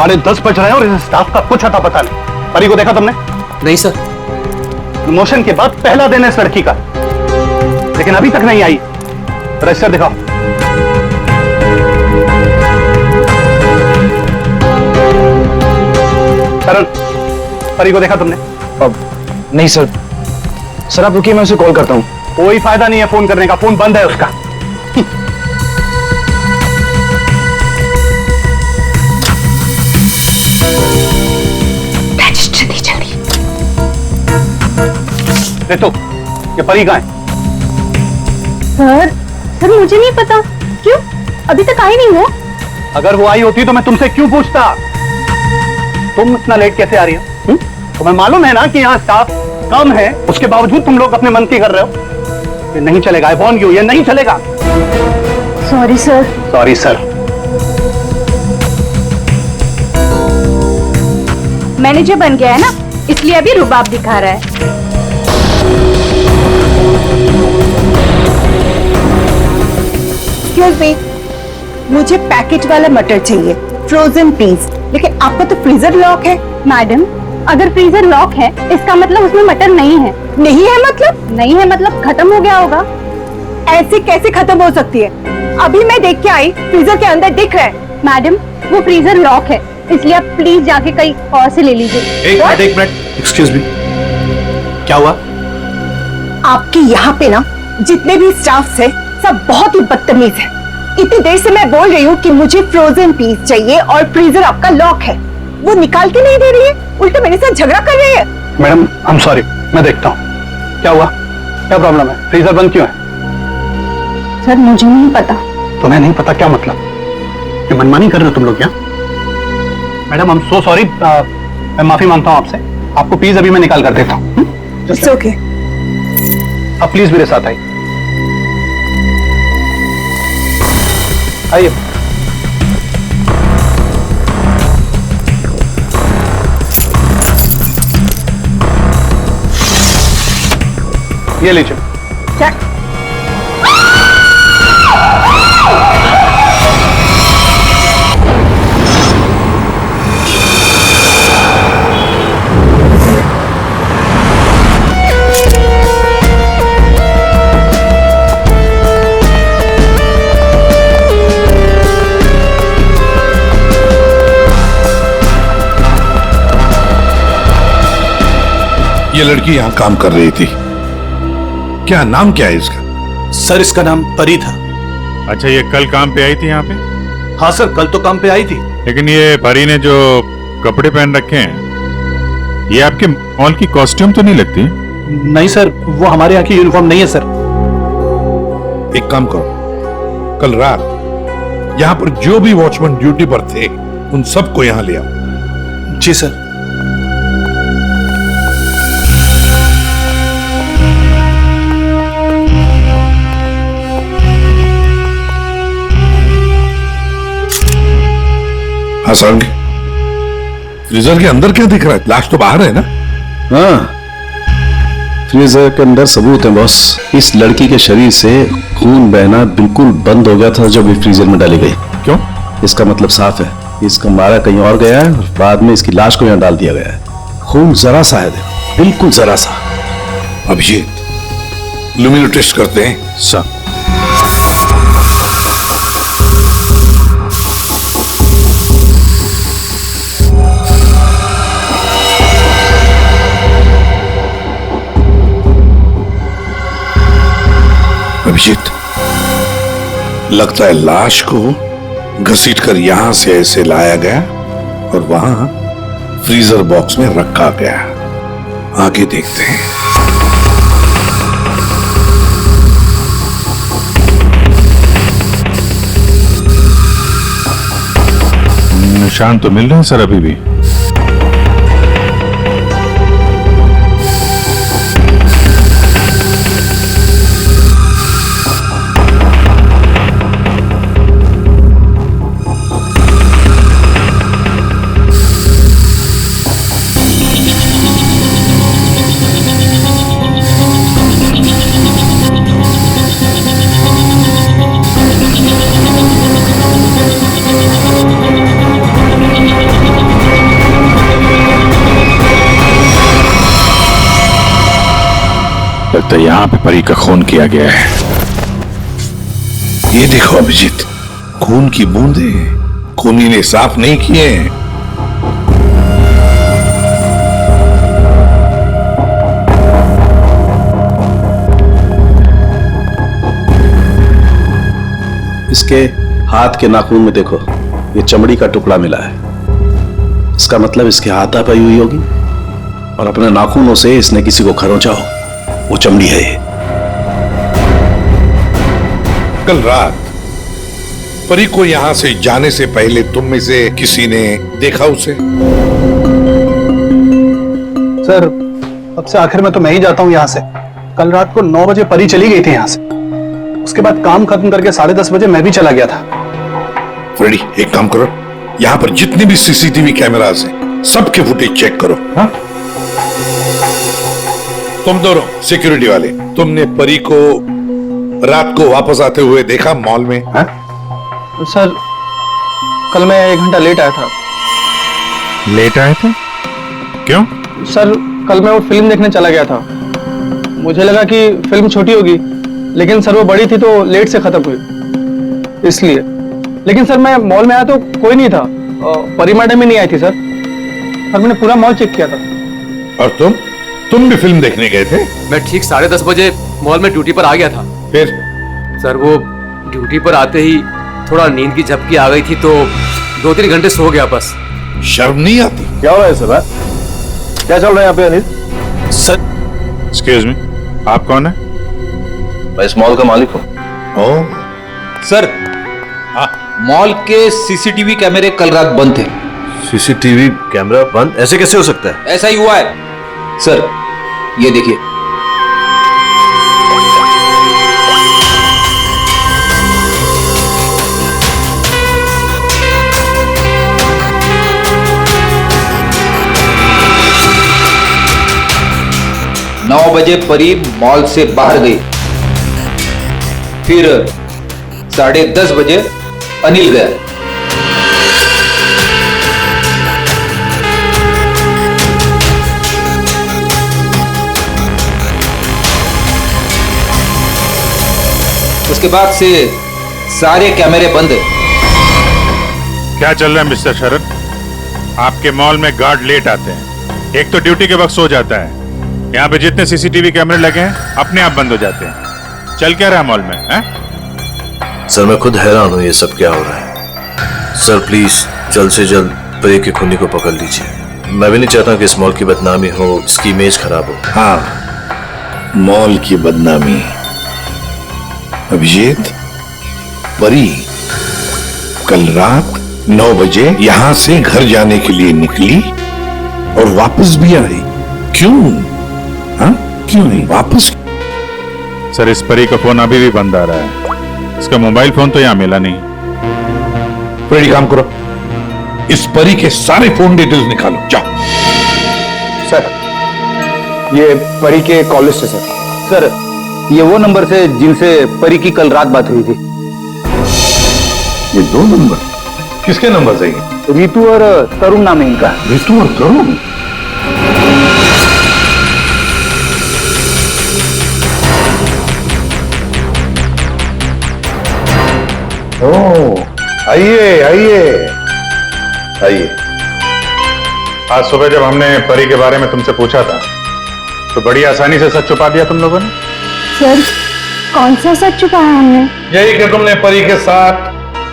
10:30 बज रहे हैं और इस स्टाफ का कुछ अता पता नहीं। परी को देखा तुमने? नहीं सर। प्रमोशन के बाद पहला दिन है इस लड़की का, लेकिन अभी तक नहीं आई। रजिस्टर दिखाओ। करण, परी को देखा तुमने? अब नहीं सर। सर आप रुकिए, मैं उसे कॉल करता हूं। कोई फायदा नहीं है फोन करने का, फोन बंद है उसका। रजिस्टर दी जल्दी। तो ये परी कहाँ है? सर मुझे नहीं पता। क्यों? अभी तक आई नहीं हो? अगर वो आई होती तो मैं तुमसे क्यों पूछता? तुम इतना लेट कैसे आ रही हो? तुम्हें मालूम है ना कि यहाँ स्टाफ कम है, उसके बावजूद तुम लोग अपने मन की कर रहे हो। ये नहीं चलेगा, आई वॉर्न यू, ये नहीं चलेगा। Sorry sir. Sorry sir. Manager बन गया है ना, इसलिए अभी रुबाब दिखा रहा है। एक्सक्यूज मी, मुझे पैकेट वाला मटर चाहिए, फ्रोजन प्लीज। लेकिन आपका तो फ्रीजर लॉक है। मैडम, अगर फ्रीजर लॉक है इसका मतलब उसमें मटर नहीं है। नहीं है मतलब? नहीं है मतलब खत्म हो गया होगा। ऐसे कैसे खत्म हो सकती है? अभी मैं देख के आई, फ्रीजर के अंदर दिख रहा है। मैडम, वो फ्रीजर लॉक है, इसलिए आप प्लीज जाके कहीं और से ले लीजिए। एक मिनट, एक्सक्यूज मी, क्या हुआ? आपके यहाँ पे ना जितने भी स्टाफ है सब बहुत ही बदतमीज है। इतनी देर से मैं बोल रही हूँ कि मुझे फ्रोजन पीस चाहिए और फ्रीजर आपका लॉक है, वो निकाल के नहीं दे रही है, उल्टे मेरे साथ झगड़ा कर रही है। मैडम आई एम सॉरी, मैं देखता हूँ क्या हुआ, क्या प्रॉब्लम है, फ्रीजर बंद क्यों है? सर मुझे नहीं पता। तुम्हें नहीं पता क्या मतलब? ये मनमानी कर रहे हो तुम लोग क्या? Madam I am so sorry, मैं माफी मांगता हूँ आपसे। आपको प्लीज अभी मैं निकाल कर देता हूँ। It's okay. अब प्लीज मेरे साथ आइए। आइए। ये लीजिए। क्या? ये लड़की यहाँ काम कर रही थी, क्या नाम क्या है इसका? सर इसका नाम परी था। अच्छा, ये कल काम पे आई थी यहाँ पे? हाँ सर, कल तो काम पे आई थी। लेकिन ये परी ने जो कपड़े पहन रखे हैं, ये आपके मॉल की कॉस्ट्यूम तो नहीं लगती? नहीं सर, वो हमारे यहाँ की यूनिफॉर्म नहीं है सर। एक काम करो, कल रात यहाँ पर जो भी वॉचमैन ड्यूटी पर थे उन सबको यहाँ ले आओ। जी सर। हाँ संग, फ्रीजर के अंदर क्या दिख रहा है? लाश तो बाहर है ना? हाँ, फ्रीजर के अंदर सबूत है बॉस। इस लड़की के शरीर से खून बहना बिल्कुल बंद हो गया था जब ये फ्रीजर में डाली गई। क्यों? इसका मतलब साफ है, इसका मारा कहीं और गया है और बाद में इसकी लाश को यहाँ डाल दिया गया है। खून जरा सा है, देखो, बिल्कुल जरा सा। अभिजीत, लुमिनो टेस्ट करते हैं। सर। अभिजीत, लगता है लाश को घसीटकर यहां से ऐसे लाया गया और वहां फ्रीजर बॉक्स में रखा गया। आगे देखते हैं। निशान तो मिल रहे हैं सर अभी भी। लगता है यहाँ पे परी का खून किया गया है। ये देखो अभिजीत, खून की बूंदे खूनी ने साफ नहीं किए हैं। इसके हाथ के नाखून में देखो, ये चमड़ी का टुकड़ा मिला है। इसका मतलब इसके हाथापाई हुई होगी और अपने नाखूनों से इसने किसी को खरोंचा हो। वो चमड़ी है ये। कल रात परी को यहां से जाने से पहले तुम में से किसी ने देखा उसे? सर, अब से आखिर में तो मैं ही जाता हूँ यहाँ से। कल रात को 9 बजे परी चली गई थी यहाँ से। उसके बाद काम खत्म करके 10:30 बजे मैं भी चला गया था। फ्रेडी, एक काम करो, यहाँ पर जितने भी सीसीटीवी कैमरास हैं सबके फुटेज चेक करो। हाँ? तुम दोनों सिक्योरिटी वाले, तुमने परी को रात को वापस आते हुए देखा मॉल में? हाँ? सर, कल मैं 1 घंटा लेट आया था। लेट आए थे? क्यों? सर, कल मैं वो फिल्म देखने चला गया था। मुझे लगा कि फिल्म छोटी होगी, लेकिन सर वो बड़ी थी तो लेट से खत्म हुई, इसलिए। लेकिन सर मैं मॉल में आया तो कोई नहीं था। परी मैडम ही नहीं आई थी सर। सर मैंने पूरा मॉल चेक किया था। और तुम भी फिल्म देखने गए थे? मैं ठीक 10:30 बजे मॉल में ड्यूटी पर आ गया था। फिर? सर वो ड्यूटी पर आते ही थोड़ा नींद की झपकी आ गई थी तो 2-3 घंटे सो गया बस। शर्म नहीं आती? क्या हो रहा है सर? क्या चल रहा है यहाँ पे अनिल? सर, एक्सक्यूज मी, आप कौन है? मैं इस मॉल का मालिक हूँ। सर, मॉल के सीसीटीवी कैमरे कल रात बंद थे। सीसीटीवी कैमरा बंद? ऐसे कैसे हो सकता है? ऐसा ही हुआ है सर, ये देखिए। नौ बजे परी मॉल से बाहर गई, फिर 10:30 बजे अनिल गया। उसके बाद से सारे कैमरे बंद है। क्या चल रहा है मिस्टर शरद? आपके मॉल में गार्ड लेट आते हैं, एक तो ड्यूटी के वक्त सो जाता है। यहाँ पे जितने सीसीटीवी कैमरे लगे हैं अपने आप बंद हो जाते हैं। चल क्या रहा है मॉल में? है? सर मैं खुद हैरान हूँ, ये सब क्या हो रहा है। सर प्लीज जल्द से जल्द परी के खूनी को पकड़ लीजिए। मैं भी नहीं चाहता कि इस मॉल की बदनामी हो, इसकी इमेज खराब हो। हाँ, मॉल की बदनामी। अभिजीत, परी कल रात 9 बजे यहां से घर जाने के लिए निकली और वापस भी आई। क्यों? हाँ? क्यों नहीं वापस? सर, इस परी का फोन अभी भी बंद आ रहा है। इसका मोबाइल फोन तो यहाँ मिला नहीं। फ्रेडी, काम करो, इस परी के सारे फोन डिटेल्स निकालो, जाओ। सर, ये परी के कॉल लिस्ट है सर। सर, ये वो नंबर से जिनसे परी की कल रात बात हुई थी। ये 2 नंबर किसके नंबर है? रितु और तरुण नाम है इनका। रितु और तरुण? ओह, आइए आइए आइए। आज सुबह जब हमने परी के बारे में तुमसे पूछा था तो बड़ी आसानी से सच छुपा दिया तुम लोगों ने। सर, कौन सा सच छुपाया हमने? यही कि तुमने परी के साथ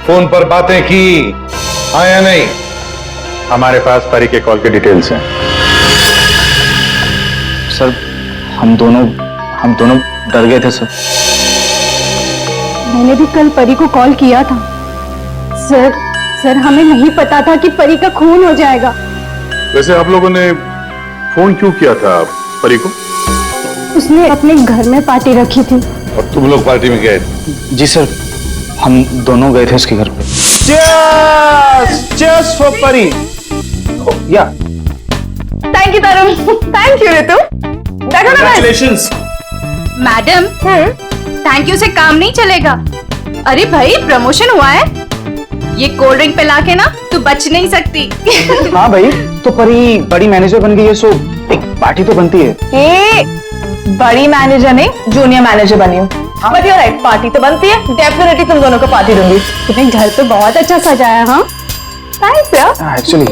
फोन पर बातें की, हाँ या नहीं? हमारे पास परी के कॉल के डिटेल्स हैं। सर, हम दोनों डर गए थे सर। मैंने भी कल परी को कॉल किया था। सर हमें नहीं पता था कि परी का खून हो जाएगा। वैसे आप लोगों ने फोन क्यों किया था परी को? उसने अपने घर में पार्टी रखी थी। और तुम लोग पार्टी में गए? जी सर, हम दोनों गए थे उसके घर पे। Cheers for परी। या thank you Tarun, thank you Ritu. देखो ना Congratulations। मैडम, थैंक यू से काम नहीं चलेगा। अरे भाई, प्रमोशन हुआ है, ये कोल्ड ड्रिंक पिला के ना तू बच नहीं सकती। हाँ भाई, तो परी बड़ी मैनेजर बन गई है, सो एक पार्टी तो बनती है। बड़ी मैनेजर नहीं, जूनियर मैनेजर बनी हूँ। बट यू राइट, पार्टी तो बनती है, डेफिनेटली तुम दोनों को पार्टी दूंगी। तुम्हें घर तो बहुत अच्छा सजाया। हाँ थैंक्स यार। एक्चुअली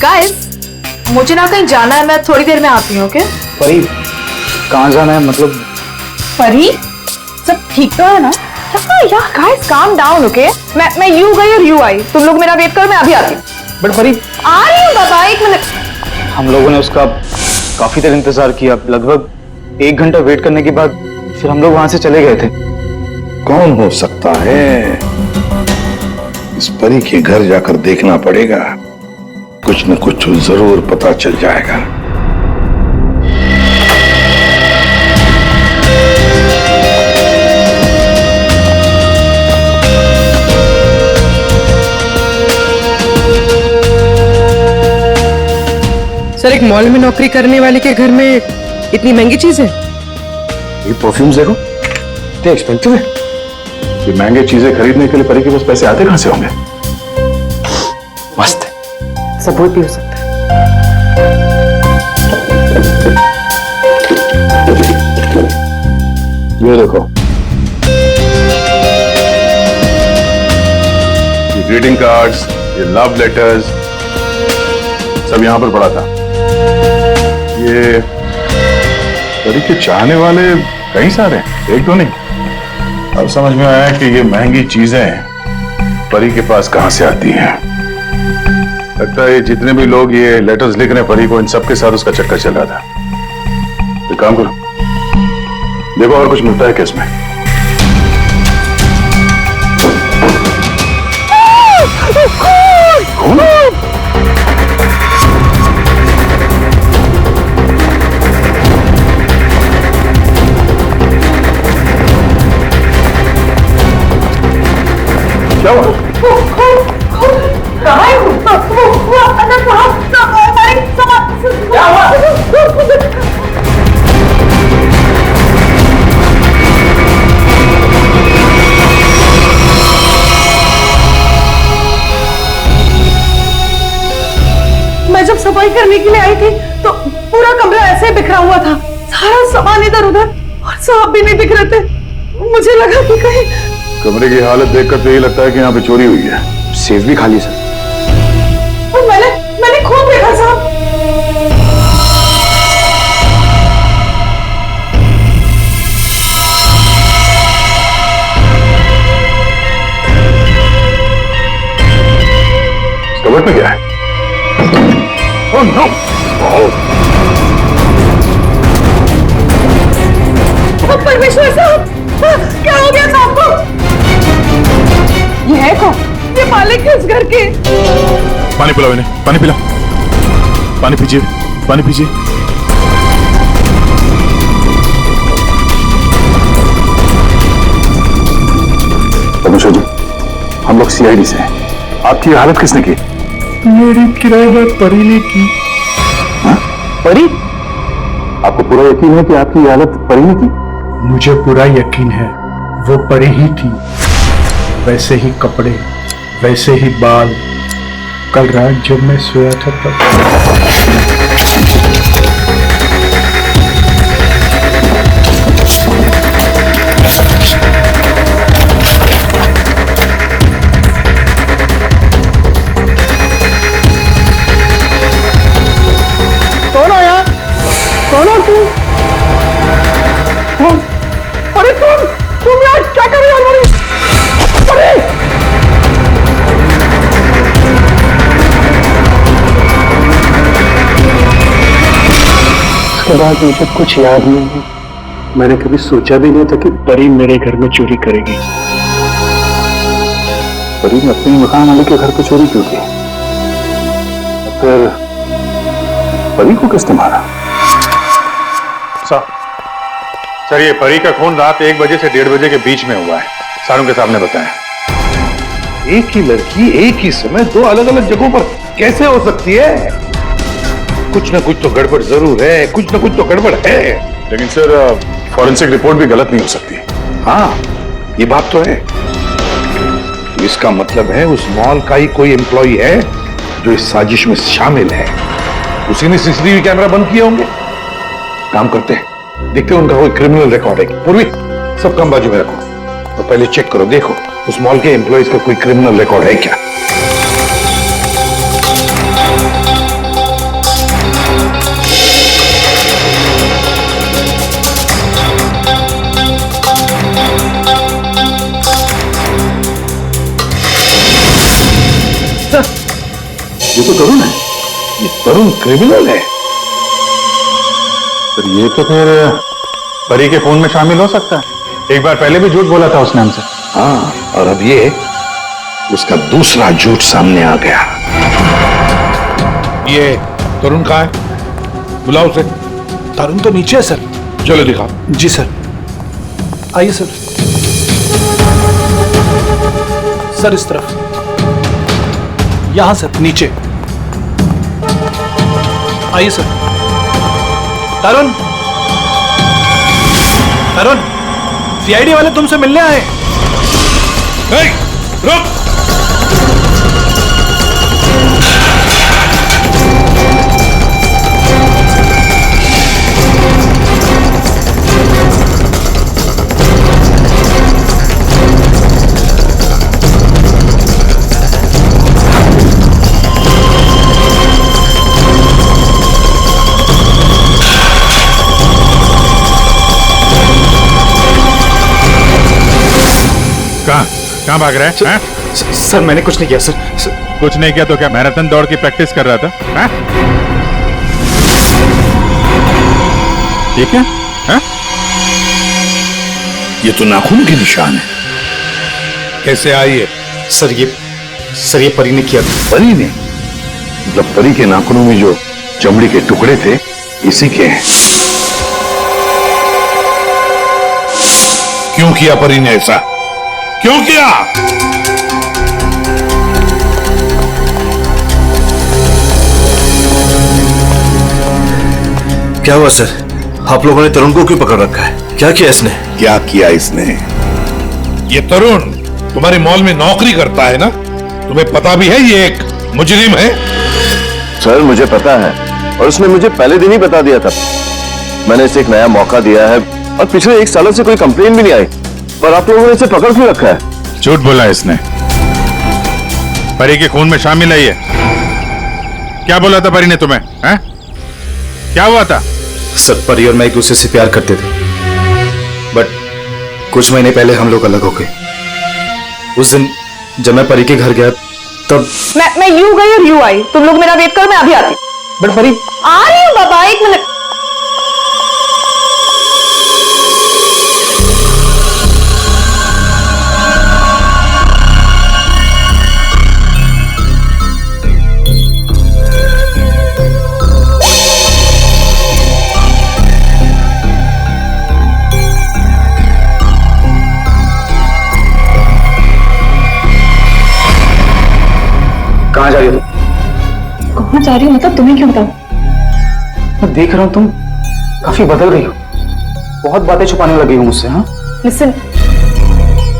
गाइस, मुझे ना कहीं जाना है, मैं थोड़ी देर में आती हूँ। ओके परी, कहाँ जाना है? मतलब परी, सब ठीक तो है ना? यार गाइस काम डाउन। ओके मैं यू गई और यू आई, तुम लोग मेरा वेट करो, मैं अभी आती हूँ। बट परी, आ रही हूँ बाबा, 1 मिनट। हम लोगों ने उसका काफी देर इंतजार किया, लगभग 1 घंटा वेट करने के बाद फिर हम लोग वहां से चले गए थे। कौन हो सकता है? इस परी के घर जाकर देखना पड़ेगा, कुछ न कुछ जरूर पता चल जाएगा। सर, एक मॉल में नौकरी करने वाले के घर में इतनी महंगी चीज है? ये परफ्यूम्स देखो, इतने एक्सपेंसिव है। ये महंगे चीजें खरीदने के लिए परी के पास पैसे आते कहां से होंगे? मस्त है। सपोर्ट भी हो सकता है। ये देखो, ये ग्रीटिंग कार्ड्स, ये लव लेटर्स, सब यहां पर पड़ा था। ये परी के चाहने वाले कई सारे हैं, एक तो नहीं। अब समझ में आया कि ये महंगी चीजें परी के पास कहां से आती हैं। लगता है ये जितने भी लोग ये लेटर्स लिख रहे हैं परी को, इन सबके साथ उसका चक्कर चल रहा था। एक काम करो, देखो और कुछ मिलता है क्या इसमें। कौन? क्या हुआ? क्या हुआ? मैं जब सफाई करने के लिए आई थी तो पूरा कमरा ऐसे बिखरा हुआ था, सारा सामान इधर उधर, और सांप भी नहीं दिख रहे थे। मुझे लगा कि कहीं कमरे की हालत देखकर तो ये लगता है कि यहाँ पे चोरी हुई है। सेफ भी खाली सर। और मैंने खूब देखा साहब। कबर्ड में क्या है? Oh no! परमेश्वर साहब, क्या हो गया साहब को? ये है कौन? ये मालिक है इस घर के। पानी पिलाओ इन्हें, पानी पिलाओ, पानी पीजिए, पानी पीजिए। परमेश्वर जी, हम लोग सीआईडी से हैं। आपकी हालत किसने की? मेरी किराएदार परी ने की। हाँ? परी? आपको पूरा यकीन है कि आपकी हालत परी ने की? मुझे पूरा यकीन है वो परी ही थी। वैसे ही कपड़े, वैसे ही बाल। कल रात जब मैं सोया था तब। कौन आया? कौन हो तुम? अरे तुम यार क्या कर रहे हो? अरे उसके बाद मुझे कुछ याद नहीं है। मैंने कभी सोचा भी नहीं था कि परी मेरे घर में चोरी करेगी। परी ने अपने मकान वाले के घर पे चोरी क्यों की? फिर परी को किसने मारा? सर, ये परी का खून रात 1 बजे से 1:30 बजे के बीच में हुआ है, सारों के सामने बताया। एक ही लड़की एक ही समय 2 अलग अलग जगहों पर कैसे हो सकती है? कुछ ना कुछ तो गड़बड़ जरूर है, कुछ ना कुछ तो गड़बड़ है। लेकिन सर, फॉरेंसिक रिपोर्ट भी गलत नहीं हो सकती। हाँ, ये बात तो है, इसका मतलब है उस मॉल का ही कोई एम्प्लॉय है जो इस साजिश में शामिल है। उसी ने सीसीटीवी कैमरा बंद किए होंगे। काम करते हैं, देखते हैं उनका कोई क्रिमिनल रिकॉर्ड है। पूर्वी, सब काम बाजू में रखो, तो पहले चेक करो, देखो उस मॉल के एम्प्लॉयज का कोई क्रिमिनल रिकॉर्ड है क्या। ये तो तरुण है, ये तरुण क्रिमिनल है। पर ये तो फिर परी के खून में शामिल हो सकता है। एक बार पहले भी झूठ बोला था उसने हमसे। हाँ, और अब ये उसका दूसरा झूठ सामने आ गया। ये तरुण कहाँ है? बुलाओ उसे। तरुण तो नीचे है सर। चलो दिखाओ। जी सर, आइए सर। सर इस तरफ, यहां सर, नीचे आइए सर। तरुण, तरुण, सीआईडी वाले तुमसे मिलने आए। रुक। कहाँ भाग रहा है? सर मैंने कुछ नहीं किया सर। कुछ नहीं किया तो क्या मैराथन दौड़ की प्रैक्टिस कर रहा था? हाँ? ये क्या? हाँ? ये तो नाखून के निशान है। कैसे आई है? सर ये परी ने किया। परी ने? मतलब परी के नाखूनों में जो चमड़ी के टुकड़े थे इसी के हैं। क्यों किया परी ने ऐसा? क्यों किया? क्या हुआ सर? आप लोगों ने तरुण को क्यों पकड़ रखा है? क्या किया इसने? क्या किया इसने? ये तरुण तुम्हारे मॉल में नौकरी करता है ना? तुम्हें पता भी है ये एक मुजरिम है? सर मुझे पता है, और उसने मुझे पहले दिन ही बता दिया था। मैंने इसे एक नया मौका दिया है और पिछले 1 साल से कोई कंप्लेन भी नहीं आई, पर आप लोगों ने इसे पकड़ क्यों रखा है? झूठ बोला इसने। परी के खून में शामिल है ये। क्या बोला था परी ने तुम्हें? हैं? क्या हुआ था? सर परी और मैं एक दूसरे से प्यार करते थे, बट कुछ महीने पहले हम लोग अलग हो गए। उस दिन जब मैं परी के घर गया तब मैं यूं गई और यूं आई। तुम लोग मेरा वेट करो, मैं अभी आती। बट परी, आ रही हूँ बाबा, 1 मिनट। कहाँ जा रही हो तुम? कहाँ जा रही हूँ मतलब तुम्हें क्यों बताऊं? मैं देख रहा हूँ तुम काफी बदल गई हो। बहुत बातें छुपाने लगी हो मुझसे। हाँ लिसन,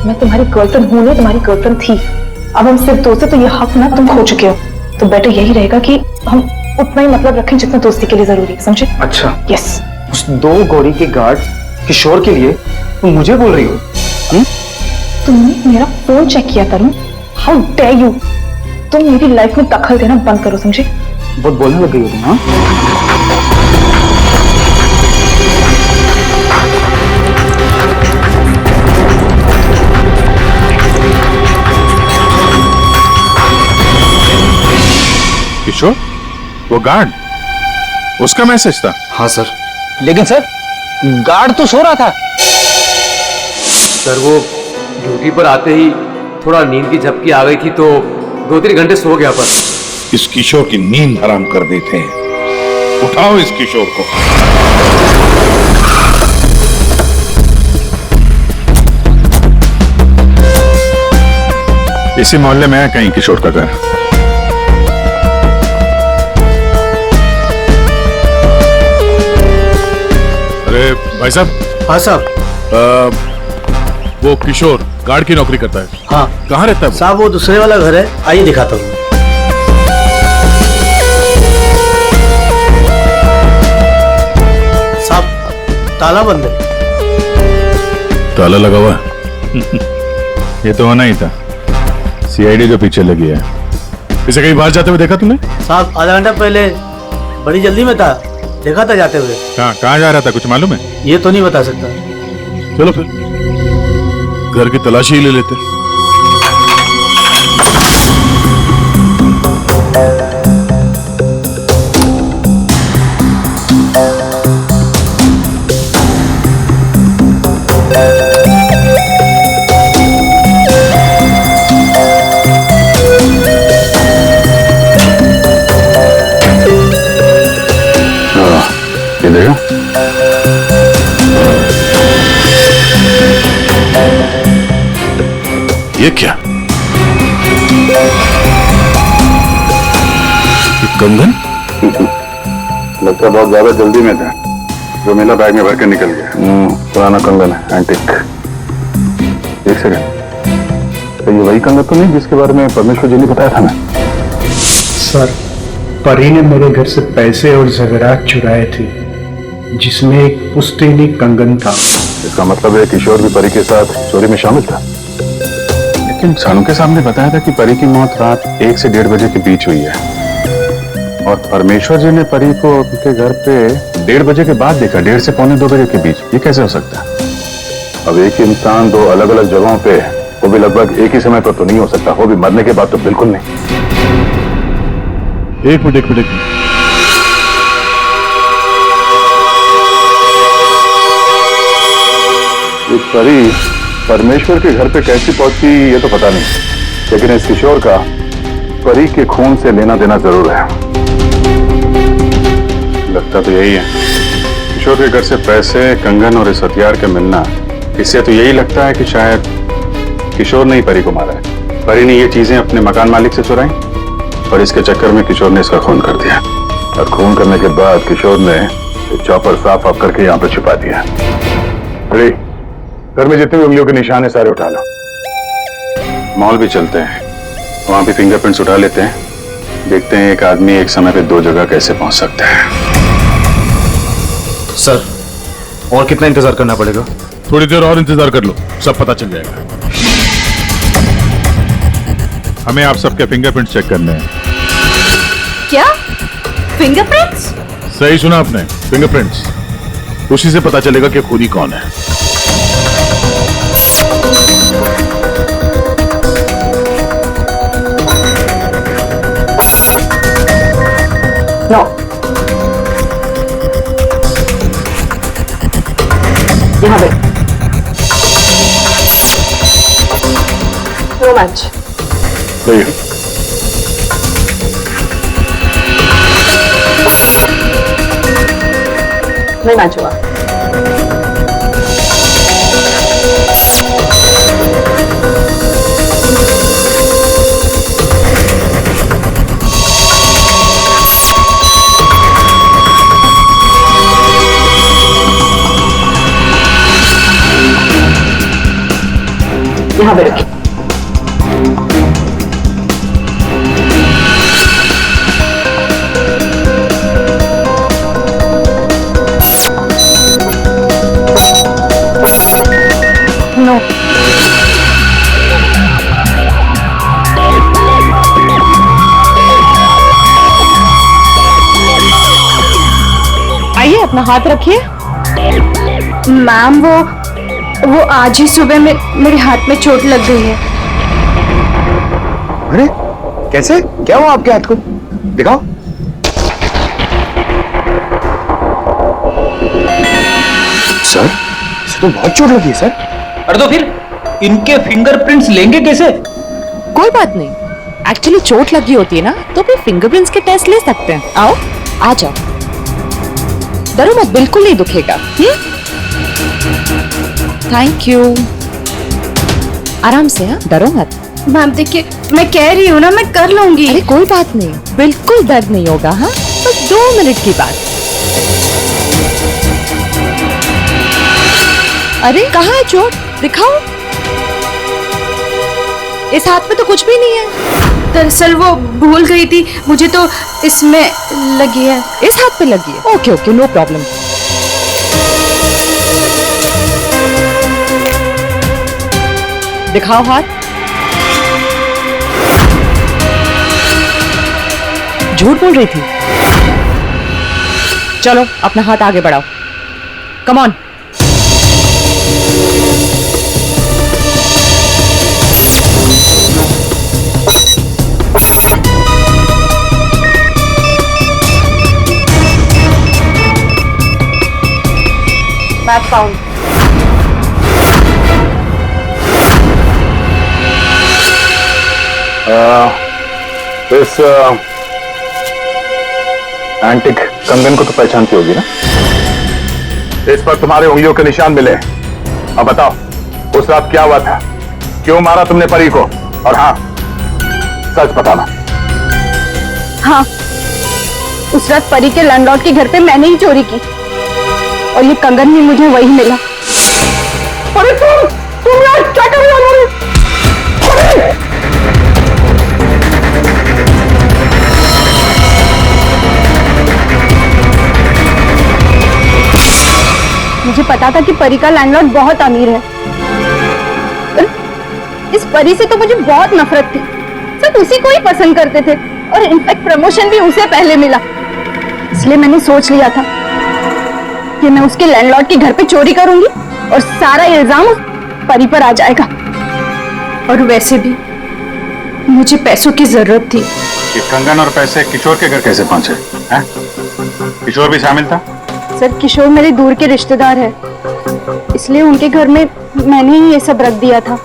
मैं तुम्हारी गर्लफ्रेंड हूं ना, तुम्हारी गर्लफ्रेंड थी। अब हम सिर्फ दोस्त हैं, तो ये हक ना तुम खो चुके हो। तो बेटर यही रहेगा कि हम उतना ही मतलब रखें जितना दोस्ती के लिए जरूरी है, समझे? अच्छा, यस। उस 2 गौरी के गार्ड किशोर के लिए तुम मुझे बोल रही हो? तुमने मेरा फोन चेक किया तरुण? How dare you! तुम मेरी लाइफ में दखल देना बंद करो, समझे? बहुत बोलने लग गई हो तुम। हाँ किशोर, वो गार्ड, उसका मैसेज था? हाँ सर। लेकिन सर गार्ड तो सो रहा था। सर वो ड्यूटी पर आते ही थोड़ा नींद की झपकी आ गई थी तो 2-3 घंटे सो गया। पर इस किशोर की नींद हराम कर देते हैं। उठाओ इस किशोर को। इसी मोहल्ले में है कहीं किशोर का घर। अरे भाई साहब। हाँ साहब। वो किशोर गार्ड की नौकरी करता है। हाँ कहाँ रहता है? साहब वो दूसरे वाला घर है, आइए दिखाता हूँ। साहब ताला बंद है। ताला लगा हुआ है? ये तो होना ही था, सीआईडी जो पीछे लगी है। इसे कहीं बाहर जाते हुए देखा तुमने? साहब आधा घंटा पहले बड़ी जल्दी में था, देखा था जाते हुए। कहाँ जा रहा था, कुछ मालूम है? ये तो नहीं बता सकता। चलो फिर घर की तलाशी ही ले लेते। ये देखो, ये क्या? ये कंगन? लगता बहुत ज्यादा जल्दी में था, जो मेला बैग में भर के निकल गया। पुराना कंगन है, एंटिक। एक सेकंड, तो ये वही कंगन तो नहीं जिसके बारे में परमेश्वर जी ने बताया था ना? सर, परी ने मेरे घर से पैसे और ज़ेवरात चुराए थे, जिसमें एक पुश्तैनी कंगन था। इसका मतलब है किशोर भी परी के साथ चोरी में शामिल था। लेकिन सानू के सामने बताया था कि परी की मौत रात 1 से 1:30 बजे के बीच हुई है, और परमेश्वर जी ने परी को उनके घर पे 1:30 बजे के बाद देखा, 1:30 से 1:45 बजे के बीच। ये कैसे हो सकता है? अब एक ही इंसान दो अलग अलग जगहों पे, वो भी लगभग एक ही समय पर तो नहीं हो सकता, वो भी मरने के बाद तो बिल्कुल नहीं। एक मिनट। परी परमेश्वर के घर पे कैसी पहुंची ये तो पता नहीं, लेकिन इस किशोर का परी के खून से लेना देना जरूर है। लगता तो यही है, किशोर के घर से पैसे, कंगन और इस हथियार के मिलना, इससे तो यही लगता है कि शायद किशोर ने ही परी को मारा है। परी ने ये चीजें अपने मकान मालिक से चुराई और इसके चक्कर में किशोर ने इसका खून कर दिया, और खून करने के बाद किशोर ने चॉपर साफ ऑफ करके यहाँ पर छुपा दिया। अरे घर में जितने भी उंगलियों के निशान है सारे उठा लो। मॉल भी चलते हैं, वहां भी फिंगरप्रिंट्स उठा लेते हैं, देखते हैं एक आदमी एक समय पे 2 जगह कैसे पहुंच सकता है। सर, और कितना इंतजार करना पड़ेगा? थोड़ी देर और इंतजार कर लो, सब पता चल जाएगा। हमें आप सबके फिंगरप्रिंट्स चेक करने हैं। क्या फिंगरप्रिंट्स? सही सुना आपने, फिंगरप्रिंट्स। उसी से पता चलेगा कि खूनी कौन है। नो, यहाँ पे नो मैच। नहीं मैच हुआ। यहाँ पे रखिए। नो, आइए अपना हाथ रखिए। मैम वो आज ही सुबह में मेरे हाथ में चोट लग गई है। अरे कैसे, क्या हुआ आपके हाथ को? दिखाओ। सर, इसे तो बहुत चोट लगी है सर। अरे तो फिर इनके फिंगरप्रिंट्स लेंगे कैसे? कोई बात नहीं, एक्चुअली चोट लगी होती है ना, तो फिर फिंगरप्रिंट्स के टेस्ट ले सकते हैं। आओ, आ जाओ, डरो मत, बिल्कुल नहीं दुखेगा। थैंक यू, आराम से, हाँ, डरो मत। मैम देखिए, मैं कह रही हूँ ना, मैं कर लूंगी। अरे कोई बात नहीं, बिल्कुल दर्द नहीं होगा। हाँ, बस 2 मिनट की बात। अरे कहाँ है चोट, दिखाओ। इस हाथ में तो कुछ भी नहीं है। दरअसल वो भूल गई थी, मुझे तो इसमें लगी है। इस हाथ पे लगी है? Okay okay, no problem. दिखाओ हाथ। झूठ बोल रही थी। चलो अपना हाथ आगे बढ़ाओ, कम ऑन। Match found. इस एंटिक कंगन को तो पहचानती होगी ना? इस पर तुम्हारे उंगलियों के निशान मिले। अब बताओ, उस रात क्या हुआ था? क्यों मारा तुमने परी को? और हाँ, सच बताना। हाँ, उस रात परी के लैंडलॉर्ड के घर पे मैंने ही चोरी की और ये कंगन भी मुझे वही मिला। अरे तुम यार क्या कर रही हो? मुझे पता था कि परी का लैंडलॉर्ड बहुत अमीर है। इस परी से तो मुझे बहुत नफरत थी। सब उसी को ही पसंद करते थे और इनफैक्ट प्रमोशन भी उसे पहले मिला। इसलिए मैंने सोच लिया था कि मैं उसके लैंडलॉर्ड के घर पे चोरी करूंगी और सारा इल्जाम उस परी पर आ जाएगा। और वैसे भी मुझे पैसों की जरूरत थी। ये कंगन और पैसे किशोर के घर कैसे पहुंचे हैं? किशोर भी शामिल था? सर, किशोर मेरे दूर के रिश्तेदार है, इसलिए उनके घर में मैंने ही ये सब रख दिया था।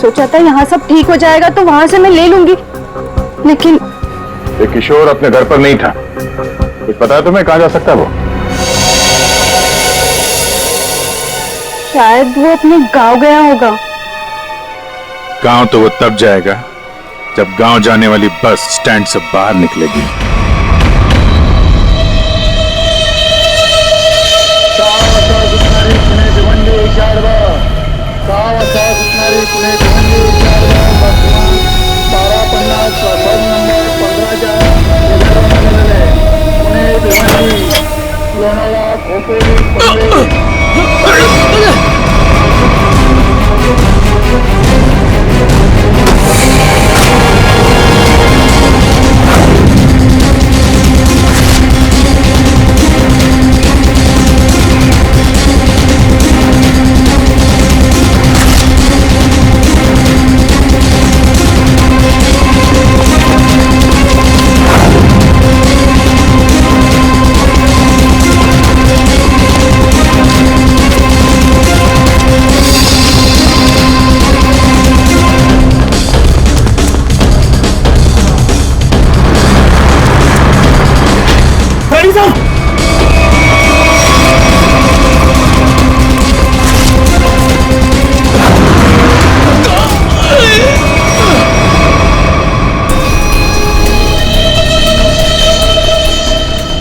सोचा था यहाँ सब ठीक हो जाएगा तो वहां से मैं ले लूंगी, लेकिन ये किशोर अपने घर पर नहीं था। कुछ पता है तुम्हें कहाँ जा सकता है वो? शायद वो अपने गांव गया होगा। गांव तो वो तब जाएगा जब गांव जाने वाली बस स्टैंड से बाहर निकलेगी।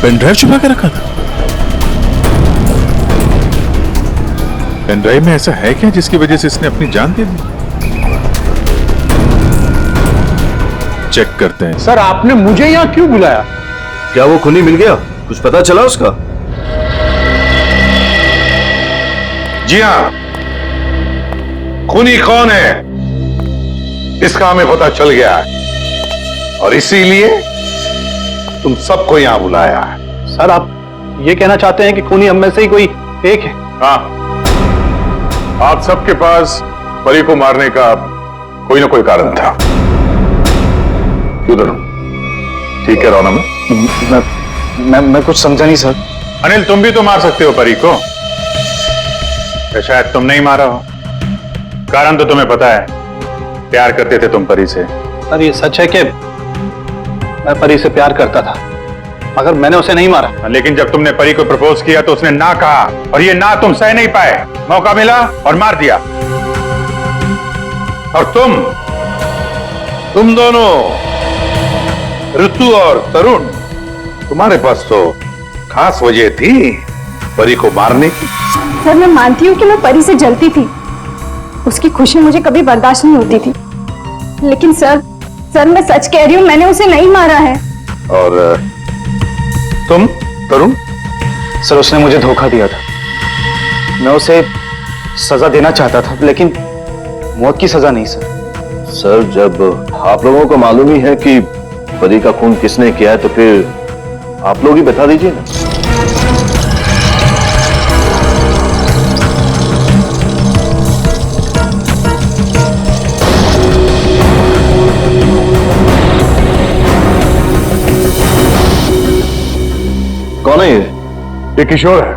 पेन ड्राइव छुपा के रखा था। पेन ड्राइव में ऐसा है क्या जिसकी वजह से इसने अपनी जान दे दी? चेक करते हैं। सर, आपने मुझे यहाँ क्यों बुलाया? क्या वो खूनी मिल गया? कुछ पता चला उसका? जी हाँ, खूनी कौन है इसका हमें पता चल गया है और इसीलिए तुम सबको यहां बुलाया है। सर, आप ये कहना चाहते हैं कि खूनी हम में से ही कोई एक है? हाँ, आप सबके पास परी को मारने का कोई ना कोई कारण था। क्यों दोनों? ठीक है रोना में? मैं कुछ समझा नहीं सर। अनिल, तुम भी तो मार सकते हो परी को। या शायद तुम नहीं मारा हो। कारण तो तुम्हें पता है, प्यार करते थे तुम परी से। सर, ये सच है कि मैं परी से प्यार करता था, मगर मैंने उसे नहीं मारा। लेकिन जब तुमने परी को प्रपोज किया तो उसने ना कहा, और ये ना तुम सह नहीं पाए। मौका मिला और मार दिया। और तुम दोनों, ऋतु और तरुण, तुम्हारे पास तो खास वजह थी परी को मारने की। सर, मैं मानती हूँ कि मैं परी से जलती थी। उसकी खुशी मुझे कभी बर्दाश्त नहीं होती थी, लेकिन सर मैं सच कह रही हूँ, मैंने उसे नहीं मारा है। और तुम तरुण? सर उसने मुझे धोखा दिया था। मैं उसे सजा देना चाहता था, लेकिन मौत की सजा नहीं सर। सर जब आप लोगों को मालूम ही है कि परी का खून किसने किया है, तो फिर आप लोग ही बता दीजिए ना। कौन है ये किशोर है,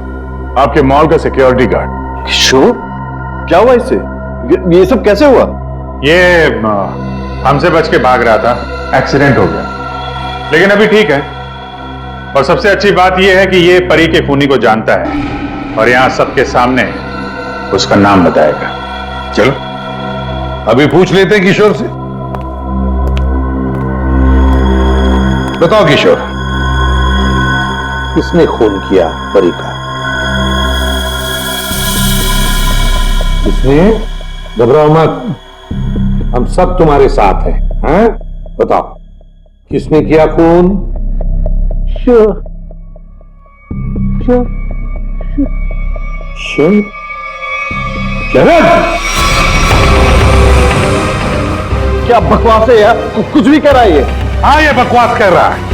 आपके मॉल का सिक्योरिटी गार्ड। किशोर? क्या हुआ इससे? ये सब कैसे हुआ? ये हमसे बच के भाग रहा था, एक्सीडेंट हो गया, लेकिन अभी ठीक है। और सबसे अच्छी बात यह है कि ये परी के खूनी को जानता है और यहां सबके सामने उसका नाम बताएगा। चलो अभी पूछ लेते हैं किशोर से। बताओ किशोर, किसने खून किया परी का? किसने? घबराओ मत, हम सब तुम्हारे साथ हैं। हैं? बताओ किसने किया खून? शरद। क्या बकवास है यार, कुछ भी कह रहा है ये। हाँ ये बकवास कर रहा है,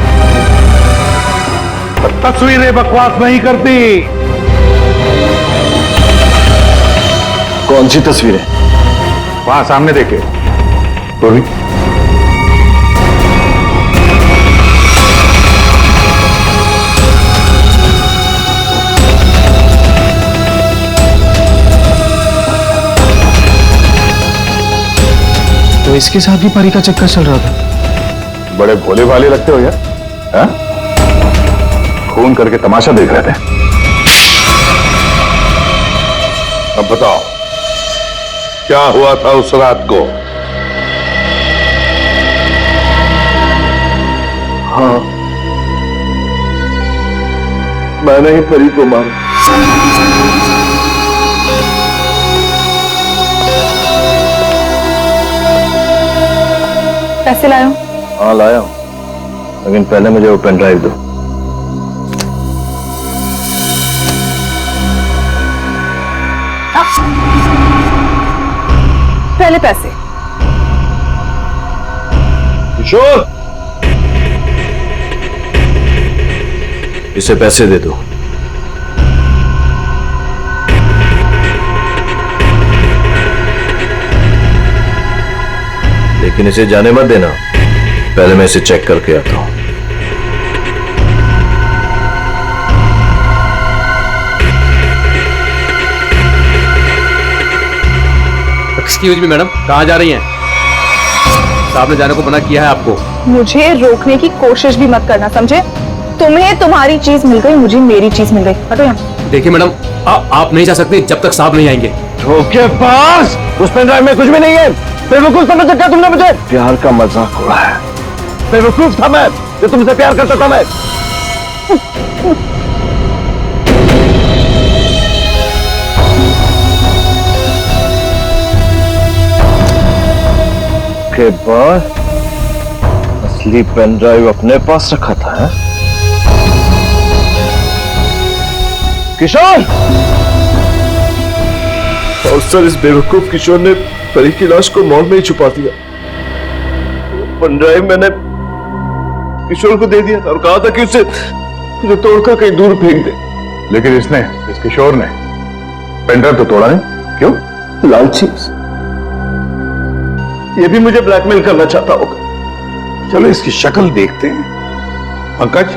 पर तस्वीरें बकवास नहीं करती। कौन सी तस्वीरें? वहां सामने देखे। बोली। तो इसके साथ भी परी का चक्कर चल रहा था। बड़े भोले भाले लगते हो यार। हाँ? खून करके तमाशा देख रहे थे। अब बताओ क्या हुआ था उस रात को? हाँ, मैंने ही परी को मारा। पैसे लाया? हाँ लाया हूं, लेकिन पहले मुझे वो पेन ड्राइव दो। पहले पैसे। किशोर, इसे पैसे दे दो। लेकिन इसे जाने मत देना, पहले मैं इसे चेक करके आता हूं। एक्सक्यूज मी मैडम, कहाँ जा रही हैं? साहब ने जाने को मना किया है आपको। मुझे रोकने की कोशिश भी मत करना, समझे? तुम्हें तुम्हारी चीज मिल गई, मुझे मेरी चीज मिल गई। हटो यहाँ। देखिए मैडम, आप नहीं जा सकते जब तक साहब नहीं आएंगे। धोखेबाज, उस पेन ड्राइव में कुछ भी नहीं है। बेवकूफ समझ क्या तुमने मुझे? प्यार का मजाक उड़ा है। बेवकूफ था मैं, जो तुमसे प्यार करता था मैं। के बाद असली पेन ड्राइव अपने पास रखा था। है? किशोर! और सर इस बेवकूफ किशोर ने परी की लाश को मॉल में ही छुपा दिया। पेन ड्राइव मैंने किशोर को दे दिया था और कहा था कि उसे तोड़कर कहीं दूर फेंक दे। लेकिन इसने, इस किशोर ने पेन ड्राइव तो तोड़ा नहीं। क्यों? लालची। ये भी मुझे ब्लैकमेल करना चाहता होगा। चलो इसकी शक्ल देखते हैं। पंकज,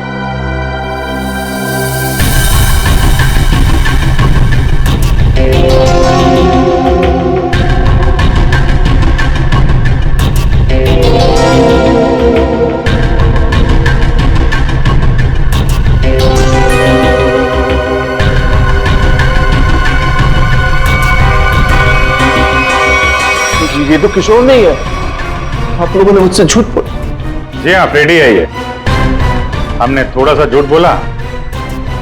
ये तो किशोर नहीं है। आप लोगों ने मुझसे झूठ बोला। जी हाँ, फ्रेडी है ये। हमने थोड़ा सा झूठ बोला,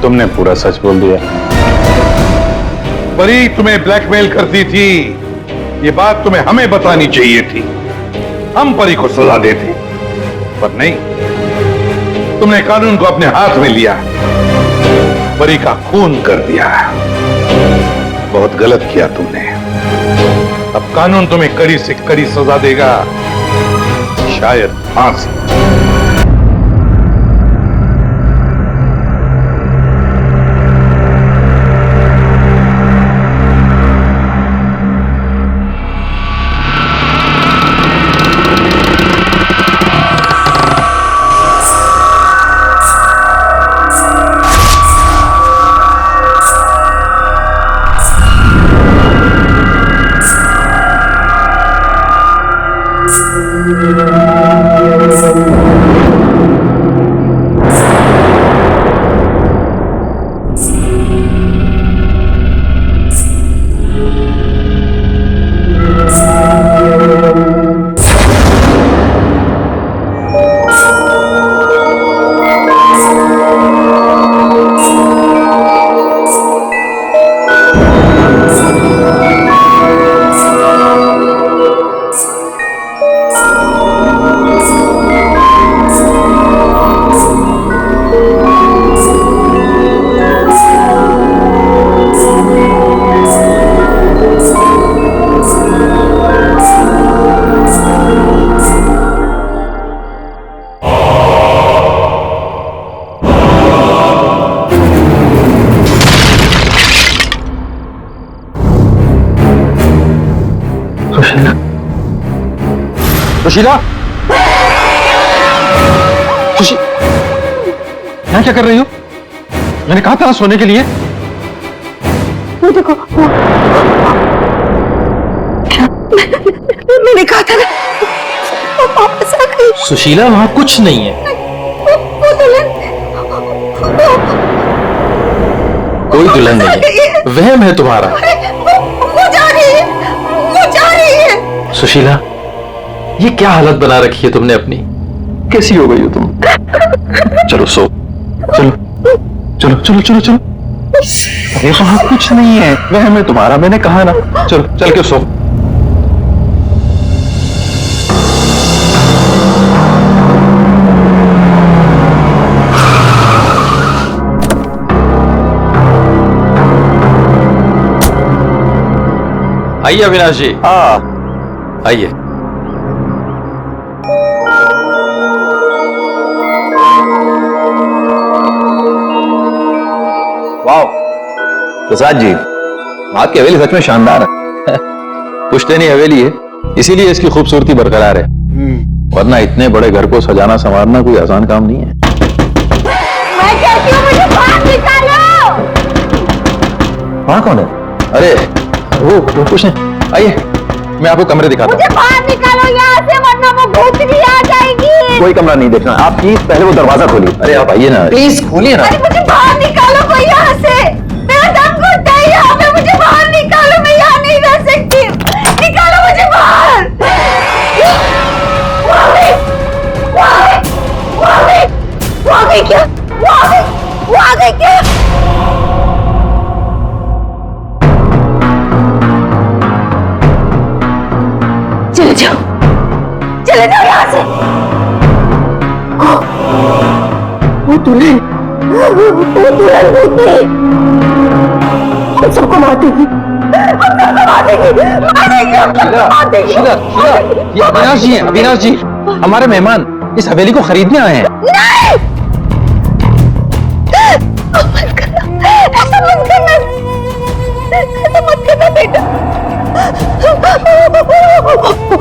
तुमने पूरा सच बोल दिया। परी तुम्हें ब्लैकमेल करती थी, ये बात तुम्हें हमें बतानी चाहिए थी। हम परी को सजा देते, पर नहीं, तुमने कानून को अपने हाथ में लिया, परी का खून कर दिया। बहुत गलत किया तुमने। अब कानून तुम्हें कड़ी से कड़ी सजा देगा, शायद फांसी। सुशीला, यहाँ क्या कर रही हो? मैंने कहा था ना सोने के लिए। वो देखो, मैंने कहा था ना, वो वापस आ गई। सुशीला, वहां कुछ नहीं है। वो दुल्हन, कोई दुल्हन नहीं है, वहम है तुम्हारा। वो जा रही है, वो जा रही है। सुशीला, ये क्या हालत बना रखी है तुमने अपनी? कैसी हो गई हो तुम? चलो सो, चलो चलो चलो चलो चलो। अरे वहां कुछ नहीं है, वहम है तुम्हारा, मैंने कहा ना। चलो चल के सो। आइए अविनाश जी। आइए। वाह प्रसाद जी, आपकी हवेली सच में शानदार है। पुश्तैनी हवेली है, इसीलिए इसकी खूबसूरती बरकरार है, वरना इतने बड़े घर को सजाना संवारना कोई आसान काम नहीं है। मैं कहती हूँ मुझे बाहर निकालो। वहां कौन है? अरे वो कुछ नहीं, आइए मैं आपको कमरे दिखाता मुझे बाहर निकालो यहाँ से, वरना वो भूतनी आ जाएगी। कोई कमरा नहीं देखना आप, प्लीज पहले वो दरवाजा खोलिए। अरे आप आइए ना, प्लीज खोलिए ना। अरे मुझे बाहर निकालो कोई यहाँ से, मेरा दम घुटता है यहाँ पे, मुझे बाहर निकालो, मैं यहाँ नहीं रह सकती। निकालो मुझे बाहर। वो आ गई, वो आ गई, वो आ गई, वो आ गई क्या? वो आ गई, वो आ गई क्या? चले जाओ, चले जाओ यहाँ से। वो दुल्हन, वो दुल्हन भूतनी हम सबको मार देगी, हम सबको मार देगी, मार देगी, हम सबको मार देगी। शीला, शीला, ये अविनाश जी हैं, अविनाश जी हमारे मेहमान इस हवेली को खरीदने आए हैं। नहीं, मत करना, ऐसा मत करना, ऐसा मत करना बेटा। वो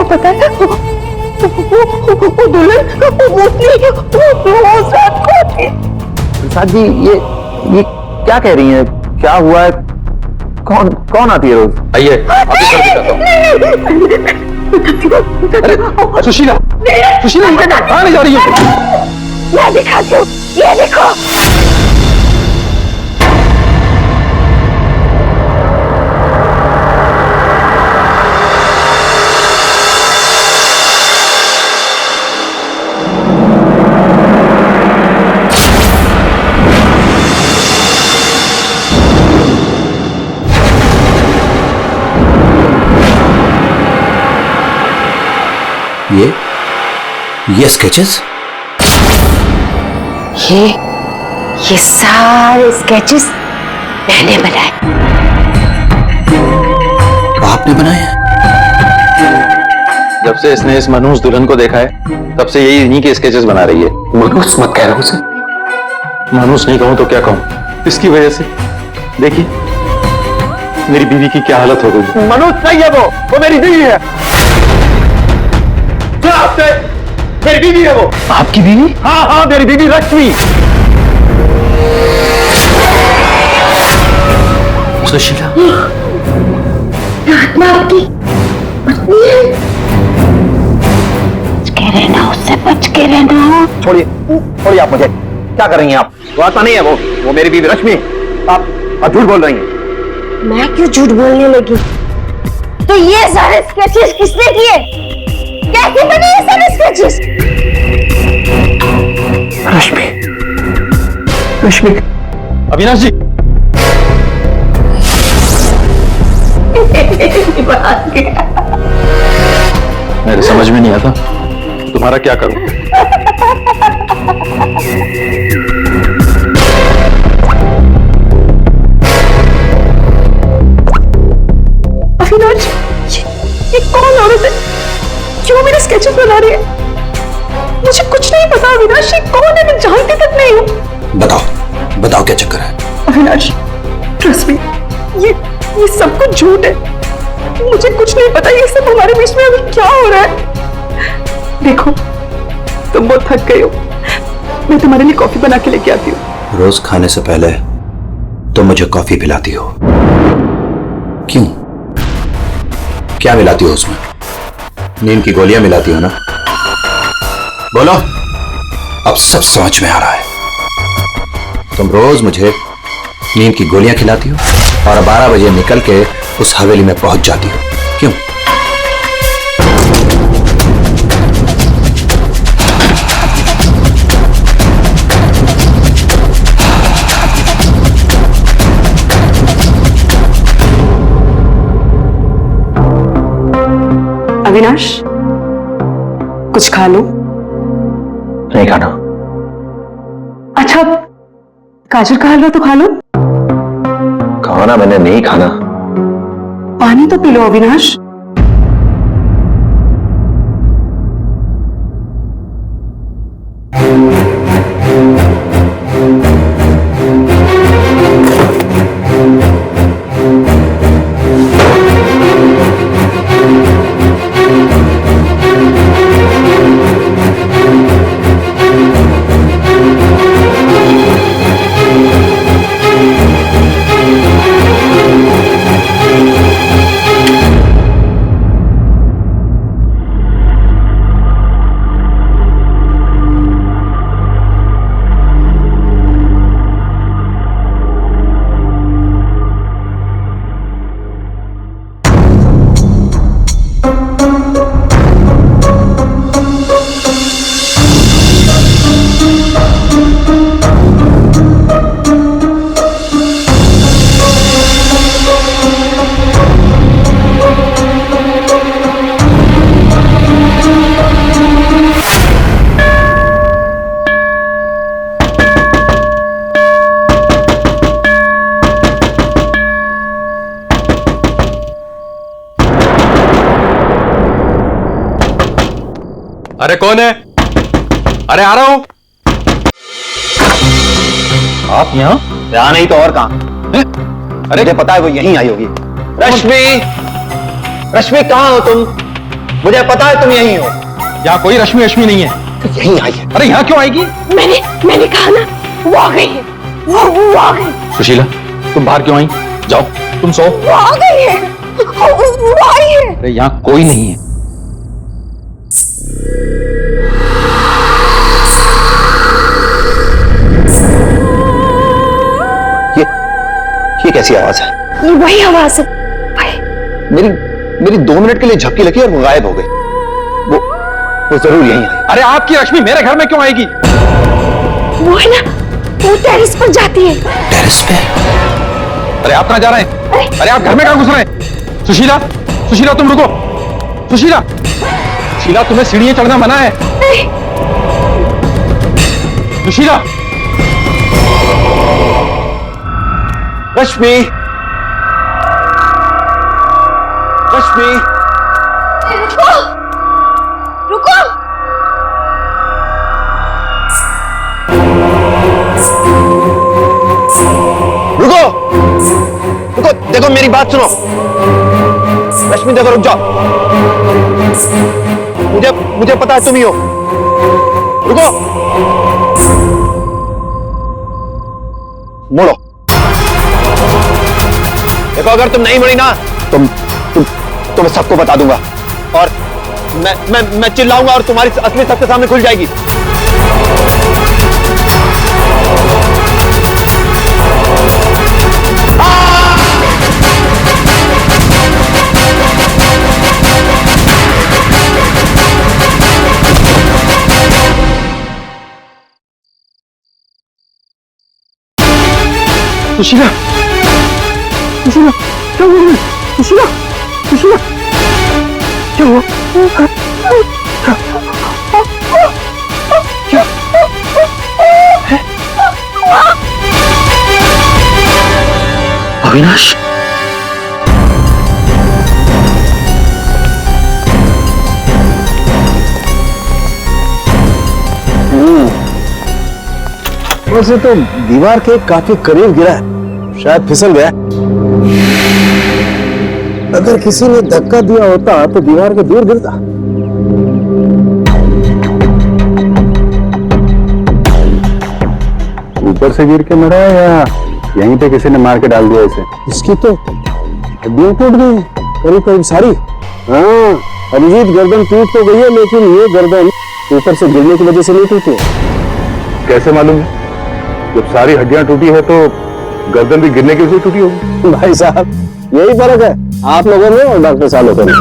पता है, वो दुल्हन, वो भूतनी, वो उस रात को थी। प्रसाद जी, ये क्या कह रही हैं? क्या हुआ है? कौन आती है रोज? आइए आपको घर दिखाता हूं। अरे सुशीला, सुशीला कहाँ ले जा रही है? मैं दिखाती हूँ, ये देखो। ये स्केचेस? ये सारे स्केचेस मैंने बनाए। आपने बनाए? जब से इसने इस मनहूस दुल्हन को देखा है तब से यही इन्हीं के स्केचेस बना रही है। मनहूस मत कह रहा उसे। मनहूस नहीं कहूं तो क्या कहूं? इसकी वजह से देखिए मेरी बीवी की क्या हालत हो गई। मनोज नहीं है वो मेरी बीवी है। मेरी बीवी है वो। आपकी बीवी? हाँ मेरी बीवी रश्मि। सुशीला, आत्मा आपकी पत्नी है। बच के रहना, उससे बच के रहना। छोड़िए आप मुझे। क्या कर रही हैं आप? वो आता नहीं है वो मेरी बीवी रश्मि। आप झूठ बोल रही हैं। मैं क्यों झूठ बोलने लगी? तो ये सारे स्केचेस किसने किए? कैसे बने ये सारे स्केचेस? रश्मि। अविनाश जी, मेरे समझ में नहीं आता तुम्हारा क्या करूं। अविनाश, ये कौन औरत है? क्यों मेरे स्केचेस बना रही है? मुझे कुछ नहीं पता अविनाश, ये कौन है? मैं जानती तक नहीं हूँ। बताओ क्या चक्कर है? अविनाश, ट्रस्ट मी, ये सब कुछ झूठ है। मुझे कुछ नहीं पता ये सब हमारे बीच में अभी क्या हो रहा है। देखो, तुम बहुत थक गए हो, मैं तुम्हारे लिए कॉफी बना के लेके आती हूँ। रोज खाने से पहले तुम मुझे कॉफी पिलाती हो, क्यों? क्या मिलाती हो उसमें? नींद की गोलियां मिलाती हो ना? बोलो, अब सब समझ में आ रहा है। तुम रोज मुझे नींद की गोलियां खिलाती हो और 12 बजे निकल के उस हवेली में पहुंच जाती हो, क्यों? अविनाश, कुछ खा लो। नहीं खाना। अच्छा, गाजर का हलवा तो खा लो। खाना मैंने नहीं खाना। पानी तो पी लो अविनाश। अरे कौन है? अरे आ रहा हूं। आप यहाँ? यहाँ नहीं तो और कहां? अरे मुझे पता है वो यहीं आई होगी। रश्मि कहां हो तुम? मुझे पता है तुम यहीं हो। यहाँ कोई रश्मि नहीं है। तो यहीं आई है। अरे यहाँ क्यों आएगी? मैंने कहा ना, वो आ गई है। वो आ गई। सुशीला, तुम बाहर क्यों आई? जाओ तुम सो। वो आ गई है। वो आई है। अरे यहाँ कोई नहीं है। ये कैसी आवाज है? ये वही आवाज है। मेरी 2 मिनट के लिए झपकी लगी और वो गायब हो गई। वो जरूर यहीं आई। अरे आपकी रश्मि मेरे घर में क्यों आएगी? वो है ना, वो टेरेस पर जाती है। टेरेस पे? अरे आप कहाँ जा रहे हैं? अरे आप घर में कहाँ घुस रहे हैं? सुशीला तुम रुको। सुशीला शीला, तुम्हें सीढ़ियां चढ़ना मना है। शीला, रश्मि, रश्मि, रुको, रुको। रुको, रुको, देखो मेरी बात सुनो। रश्मि देखो, रुक जाओ। मुझे पता है तुम ही हो। रुको, मोड़ो। देखो अगर तुम नहीं मुड़ी ना तो मैं सबको बता दूंगा और मैं चिल्लाऊंगा और तुम्हारी असली सबके सामने खुल जाएगी। सुशीला, सुशीला, क्या हुआ? सुशीला, सुशीला, क्या हुआ? क्या? अविनाश, वैसे तो दीवार के काफी करीब गिरा है, शायद फिसल गया। अगर किसी ने धक्का दिया होता तो दीवार के दूर गिरता। ऊपर से गिर के मरा या यहीं पे किसी ने मार के डाल दिया इसे? इसकी तो हड्डियां टूट गई करीब करीब सारी। हाँ, अभिजीत गर्दन टूट तो गई है, लेकिन ये गर्दन ऊपर से गिरने की वजह से नहीं टूटी। कैसे मालूम है? जब सारी हड्डियां टूटी है तो गर्दन भी गिरने की वजह से टूटी होगी। भाई साहब, यही फर्क है आप लोगों में और डॉक्टर साहब लोगों में।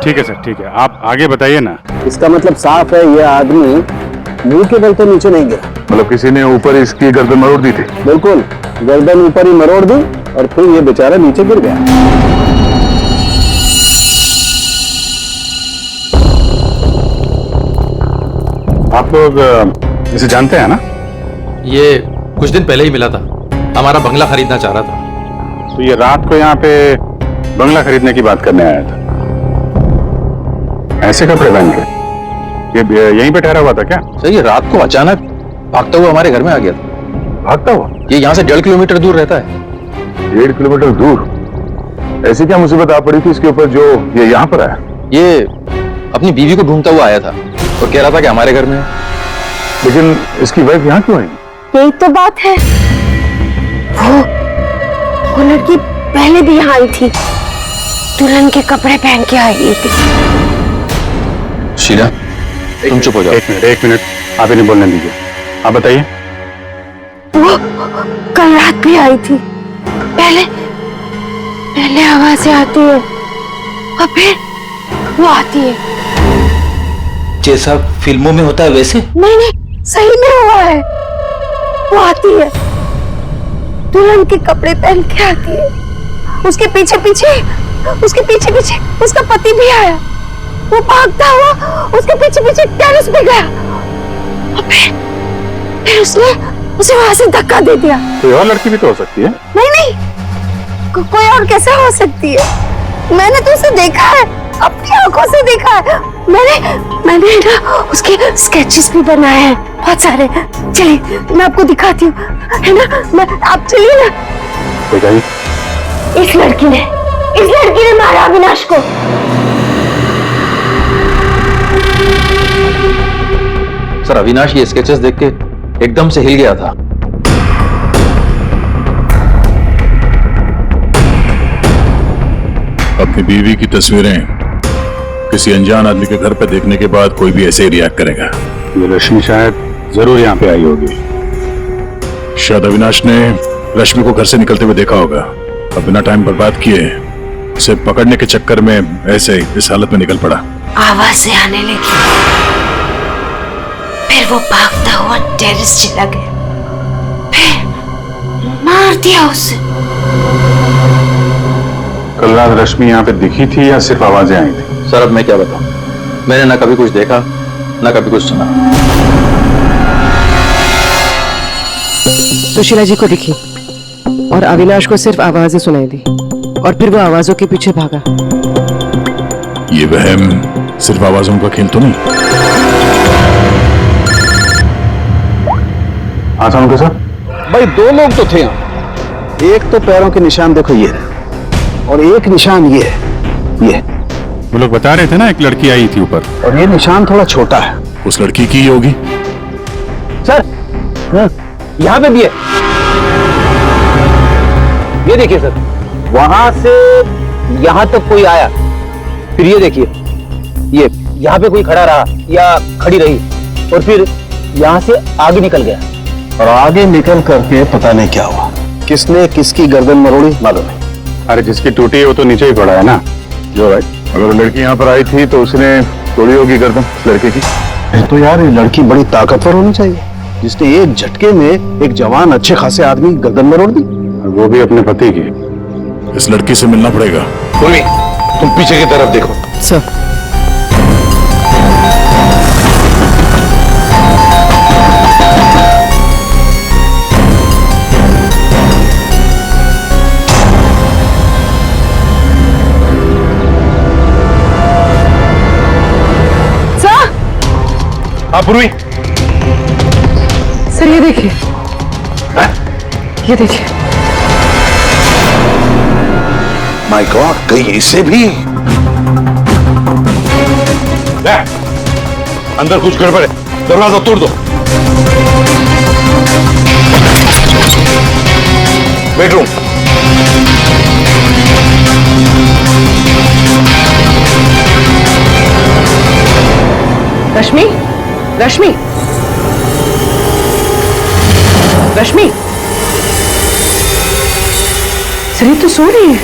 ठीक है सर, ठीक है, आप आगे बताइए ना। इसका मतलब साफ है, ये आदमी मुंह के बल तो नीचे नहीं गिरा। मतलब किसी ने ऊपर इसकी गर्दन मरोड़ दी थी? बिल्कुल, गर्दन ऊपर ही मरोड़ दी और फिर ये बेचारा नीचे गिर गया। आप लोग इसे जानते हैं ना? ये कुछ दिन पहले ही मिला था, हमारा बंगला खरीदना चाह रहा था। तो ये रात को यहाँ पे बंगला खरीदने की बात करने आया था। ऐसे कपड़े पहन के ये यहीं पे ठहरा हुआ था क्या? सर ये रात को अचानक भागता हुआ हमारे घर में आ गया था। भागता हुआ? ये यहाँ से 1.5 किलोमीटर दूर रहता है। 1.5 किलोमीटर दूर? ऐसी क्या मुसीबत आ पड़ी थी इसके ऊपर जो ये यहाँ पर आया? ये अपनी बीवी को ढूंढता हुआ आया था और कह रहा था कि हमारे घर में है। लेकिन इसकी वाइफ यहाँ क्यों आई? यही तो बात है, वो लड़की पहले भी यहाँ आई थी, दुल्हन के कपड़े पहन के आई थी। शीला, तुम चुप हो जाओ। एक मिनट, आप इन्हें बोलने दीजिए। आप बताइए। वो कल रात भी आई थी, पहले आवाजें आती है और फिर वो आती है। जैसा फिल्मों में होता है वैसे? नहीं, सही में हुआ है। वो आती है, दुल्हन के कपड़े पहन के आती है, उसके पीछे पीछे उसका पति भी आया। वो भागता हुआ उसके पीछे पीछे टेरेस पे गया और फिर उसने उसे वहां से धक्का दे दिया। कोई और लड़की भी तो हो सकती है। नहीं, कोई और कैसे हो सकती है? मैंने तो उसे देखा है, अपनी आंखों से देखा है। मैंने ना उसके स्केचेस भी बनाए हैं बहुत सारे। चलिए मैं आपको दिखाती हूँ, है ना? आप चलिए ना। बताइए। इस लड़की ने मारा अविनाश को। सर अविनाश ये स्केचेस देख के एकदम से हिल गया था। अपनी बीवी की तस्वीरें किसी अनजान आदमी के घर पे देखने के बाद कोई भी ऐसे ही रिएक्ट करेगा। ये रश्मि शायद जरूर यहाँ पे आई होगी। शायद अविनाश ने रश्मि को घर से निकलते हुए देखा होगा और बिना टाइम बर्बाद किए उसे पकड़ने के चक्कर में ऐसे इस हालत में निकल पड़ा। आवाजें आने लगी, फिर वो भागता हुआ टेरेस चला गया, फिर मार दिया उसे। कल रात रश्मि यहाँ पे दिखी थी या सिर्फ आवाजें आई थी? सर अब मैं क्या बताऊं, मैंने ना कभी कुछ देखा ना कभी कुछ सुना। सुशीला जी को दिखी और अविनाश को सिर्फ आवाजें सुनाई दी और फिर वो आवाजों के पीछे भागा। ये वहम सिर्फ आवाजों का खेल तो नहीं? आसान के सर भाई 2 लोग तो थे यहाँ। एक तो पैरों के निशान देखो ये और एक निशान ये ये। वो लोग बता रहे थे ना एक लड़की आई थी ऊपर, और ये निशान थोड़ा छोटा है। उस लड़की की ही होगी। सर यहाँ पे भी है, ये देखिए सर, वहां से यहां तक कोई आया, फिर ये देखिए ये यहाँ पे कोई खड़ा रहा या खड़ी रही और फिर यहां से आगे निकल गया। और आगे निकल करके पता नहीं क्या हुआ, किसने किसकी गर्दन मरोड़ी मालूम नहीं। अरे जिसकी टूटी है वो तो नीचे ही पड़ा है ना। जो राइट, अगर वो लड़की यहाँ पर आई थी तो उसने तोड़ी होगी गर्दन लड़के की। तो यार ये लड़की बड़ी ताकतवर होनी चाहिए जिसने एक झटके में एक जवान अच्छे खासे आदमी गर्दन मरोड़ दी, वो भी अपने पति की। इस लड़की से मिलना पड़ेगा। पूर्वी तुम पीछे की तरफ देखो। सर हाँ पूर्वी, सर ये देखिए, ये देखिए। माय गॉड, कहीं इसे भी? अंदर कुछ गड़बड़ है, दरवाजा तोड़ दो। बेडरूम, रश्मि, रश्मि, रश्मि, सर ये तो सो रही है।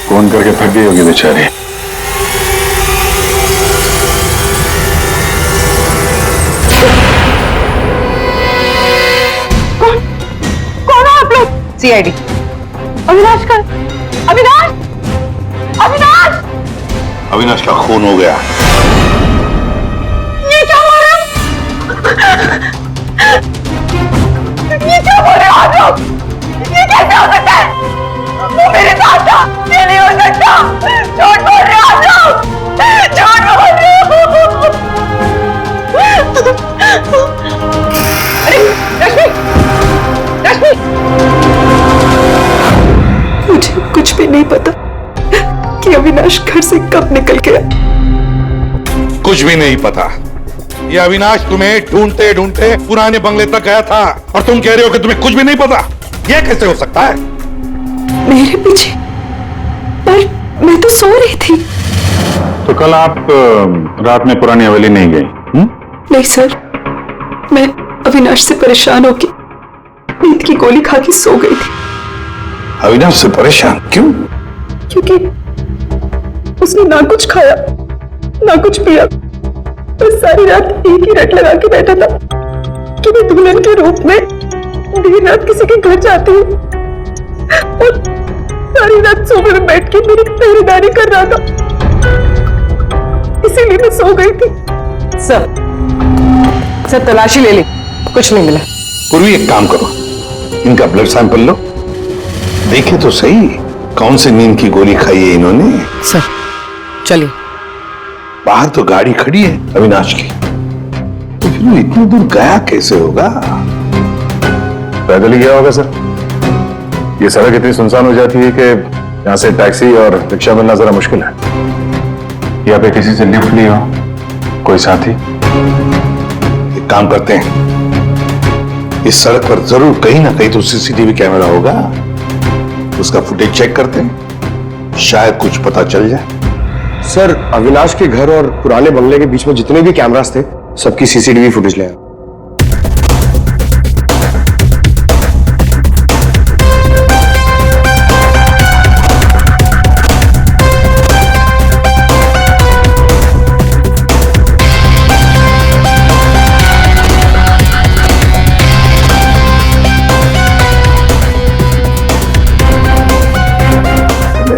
फोन करके थक गई होगी बेचारी। कौन है आप लोग? सीआईडी। अविनाश का, अविनाश, अविनाश, अविनाश का खून हो गया। ये क्या बोल रहे हो? ये क्या बोल रहे हो आप लोग? ये कैसे हो सकता है? वो मेरे साथ था, ये नहीं हो सकता। झूठ बोल रहे हो आप लोग, झूठ बोल रहे हो। अरे रश्मि, रश्मि, मुझे कुछ भी नहीं पता कि अविनाश घर से कब निकल गया। कुछ भी नहीं पता। ये अविनाश तुम्हें ढूंढते ढूंढते पुराने बंगले तक गया था और तुम कह रहे हो कि तुम्हें कुछ भी नहीं पता। यह कैसे हो सकता है? मेरे पीछे, पर मैं तो सो रही थी। तो कल आप रात में पुरानी हवेली नहीं गई? नहीं सर, मैं अविनाश से परेशान होकर नींद की गोली खा के सो गई थी। अविनाश से परेशान क्यों? क्योंकि उसने ना कुछ खाया ना कुछ पिया, बस सारी रात एक ही रट लगा के बैठा था कि मैं दुल्हन के रूप में देर रात किसी के घर जाती हूँ, और सारी रात सोफे में बैठ के मेरी पहरेदारी कर रहा था, इसीलिए मैं सो गई थी। सर तलाशी ले ली, कुछ नहीं मिला। पूर्वी एक काम करो, इनका ब्लड सैंपल लो, देखे तो सही कौन सी नींद की गोली खाई है इन्होंने। सर चलिए। बाहर तो गाड़ी खड़ी है अविनाश की, तो फिर वो इतनी दूर गया कैसे होगा? पैदल ही गया होगा सर। ये सड़क इतनी सुनसान हो जाती है कि यहाँ से टैक्सी और रिक्शा मिलना जरा मुश्किल है। या पे किसी से लिफ्ट ली हो, कोई साथी? एक काम करते हैं, इस सड़क पर जरूर कहीं ना कहीं तो सीसीटीवी कैमरा होगा, उसका फुटेज चेक करते हैं, शायद कुछ पता चल जाए। सर अविनाश के घर और पुराने बंगले के बीच में जितने भी कैमरास थे सबकी सीसीटीवी फुटेज ले आए।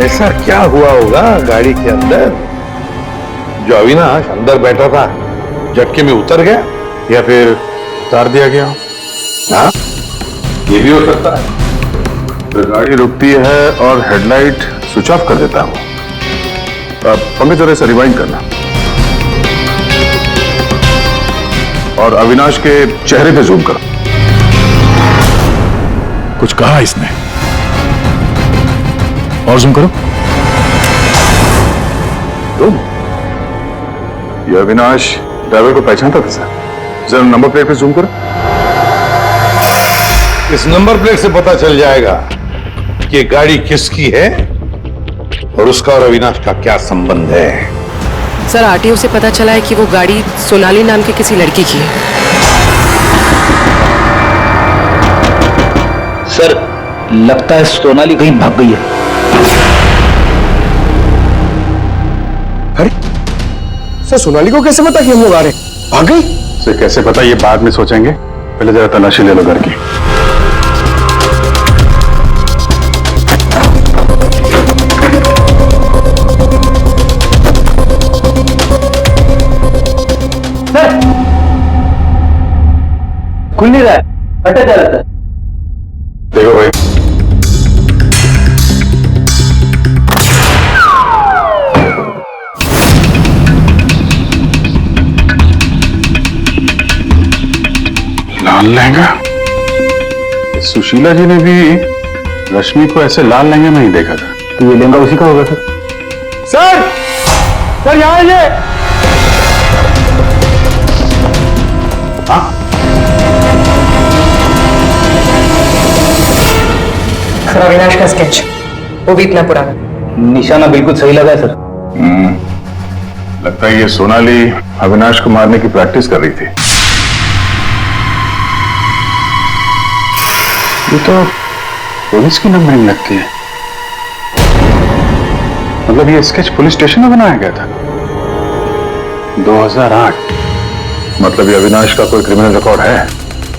ऐसा क्या हुआ होगा गाड़ी के अंदर जो अविनाश अंदर बैठा था झटके में उतर गया या फिर उतार दिया गया हो? हाँ, ये भी हो सकता है। तो गाड़ी रुकती है और हेडलाइट स्विच ऑफ कर देता हूँ। पंकज जरा इसे रिवाइंड करना और अविनाश के चेहरे पे जूम करो। कुछ कहा इसने? और जूम करो। तुम ये अविनाश ड्राइवर को पहचानता था सर? जरा नंबर प्लेट पे जूम करो। इस नंबर प्लेट से पता चल जाएगा कि गाड़ी किसकी है और उसका और अविनाश का क्या संबंध है। सर आरटीओ से पता चला है कि वो गाड़ी सोनाली नाम की किसी लड़की की है। सर लगता है सोनाली कहीं भाग गई है। अरे सर सोनाली को कैसे पता कि हम लोग आ रहे हैं? भाग गई? इसे कैसे पता ये बाद में सोचेंगे, पहले जरा तलाशी ले लो घर की। खुल नहीं रहा है, अटक जा रहा है। देखो भाई, लाल लहंगा। सुशीला जी ने भी रश्मि को ऐसे लाल लहंगे में ही देखा था। तो ये लहंगा उसी का होगा सर। सर सर यहाँ आइए। सर अविनाश का स्केच, वो भी इतना पुराना। निशाना बिल्कुल सही लगा है सर। लगता है ये सोनाली अविनाश को मारने की प्रैक्टिस कर रही थी। ये तो पुलिस की नंबरिंग लगती है। मतलब ये स्केच पुलिस स्टेशन में बनाया गया था 2008। मतलब ये अविनाश का कोई क्रिमिनल रिकॉर्ड है?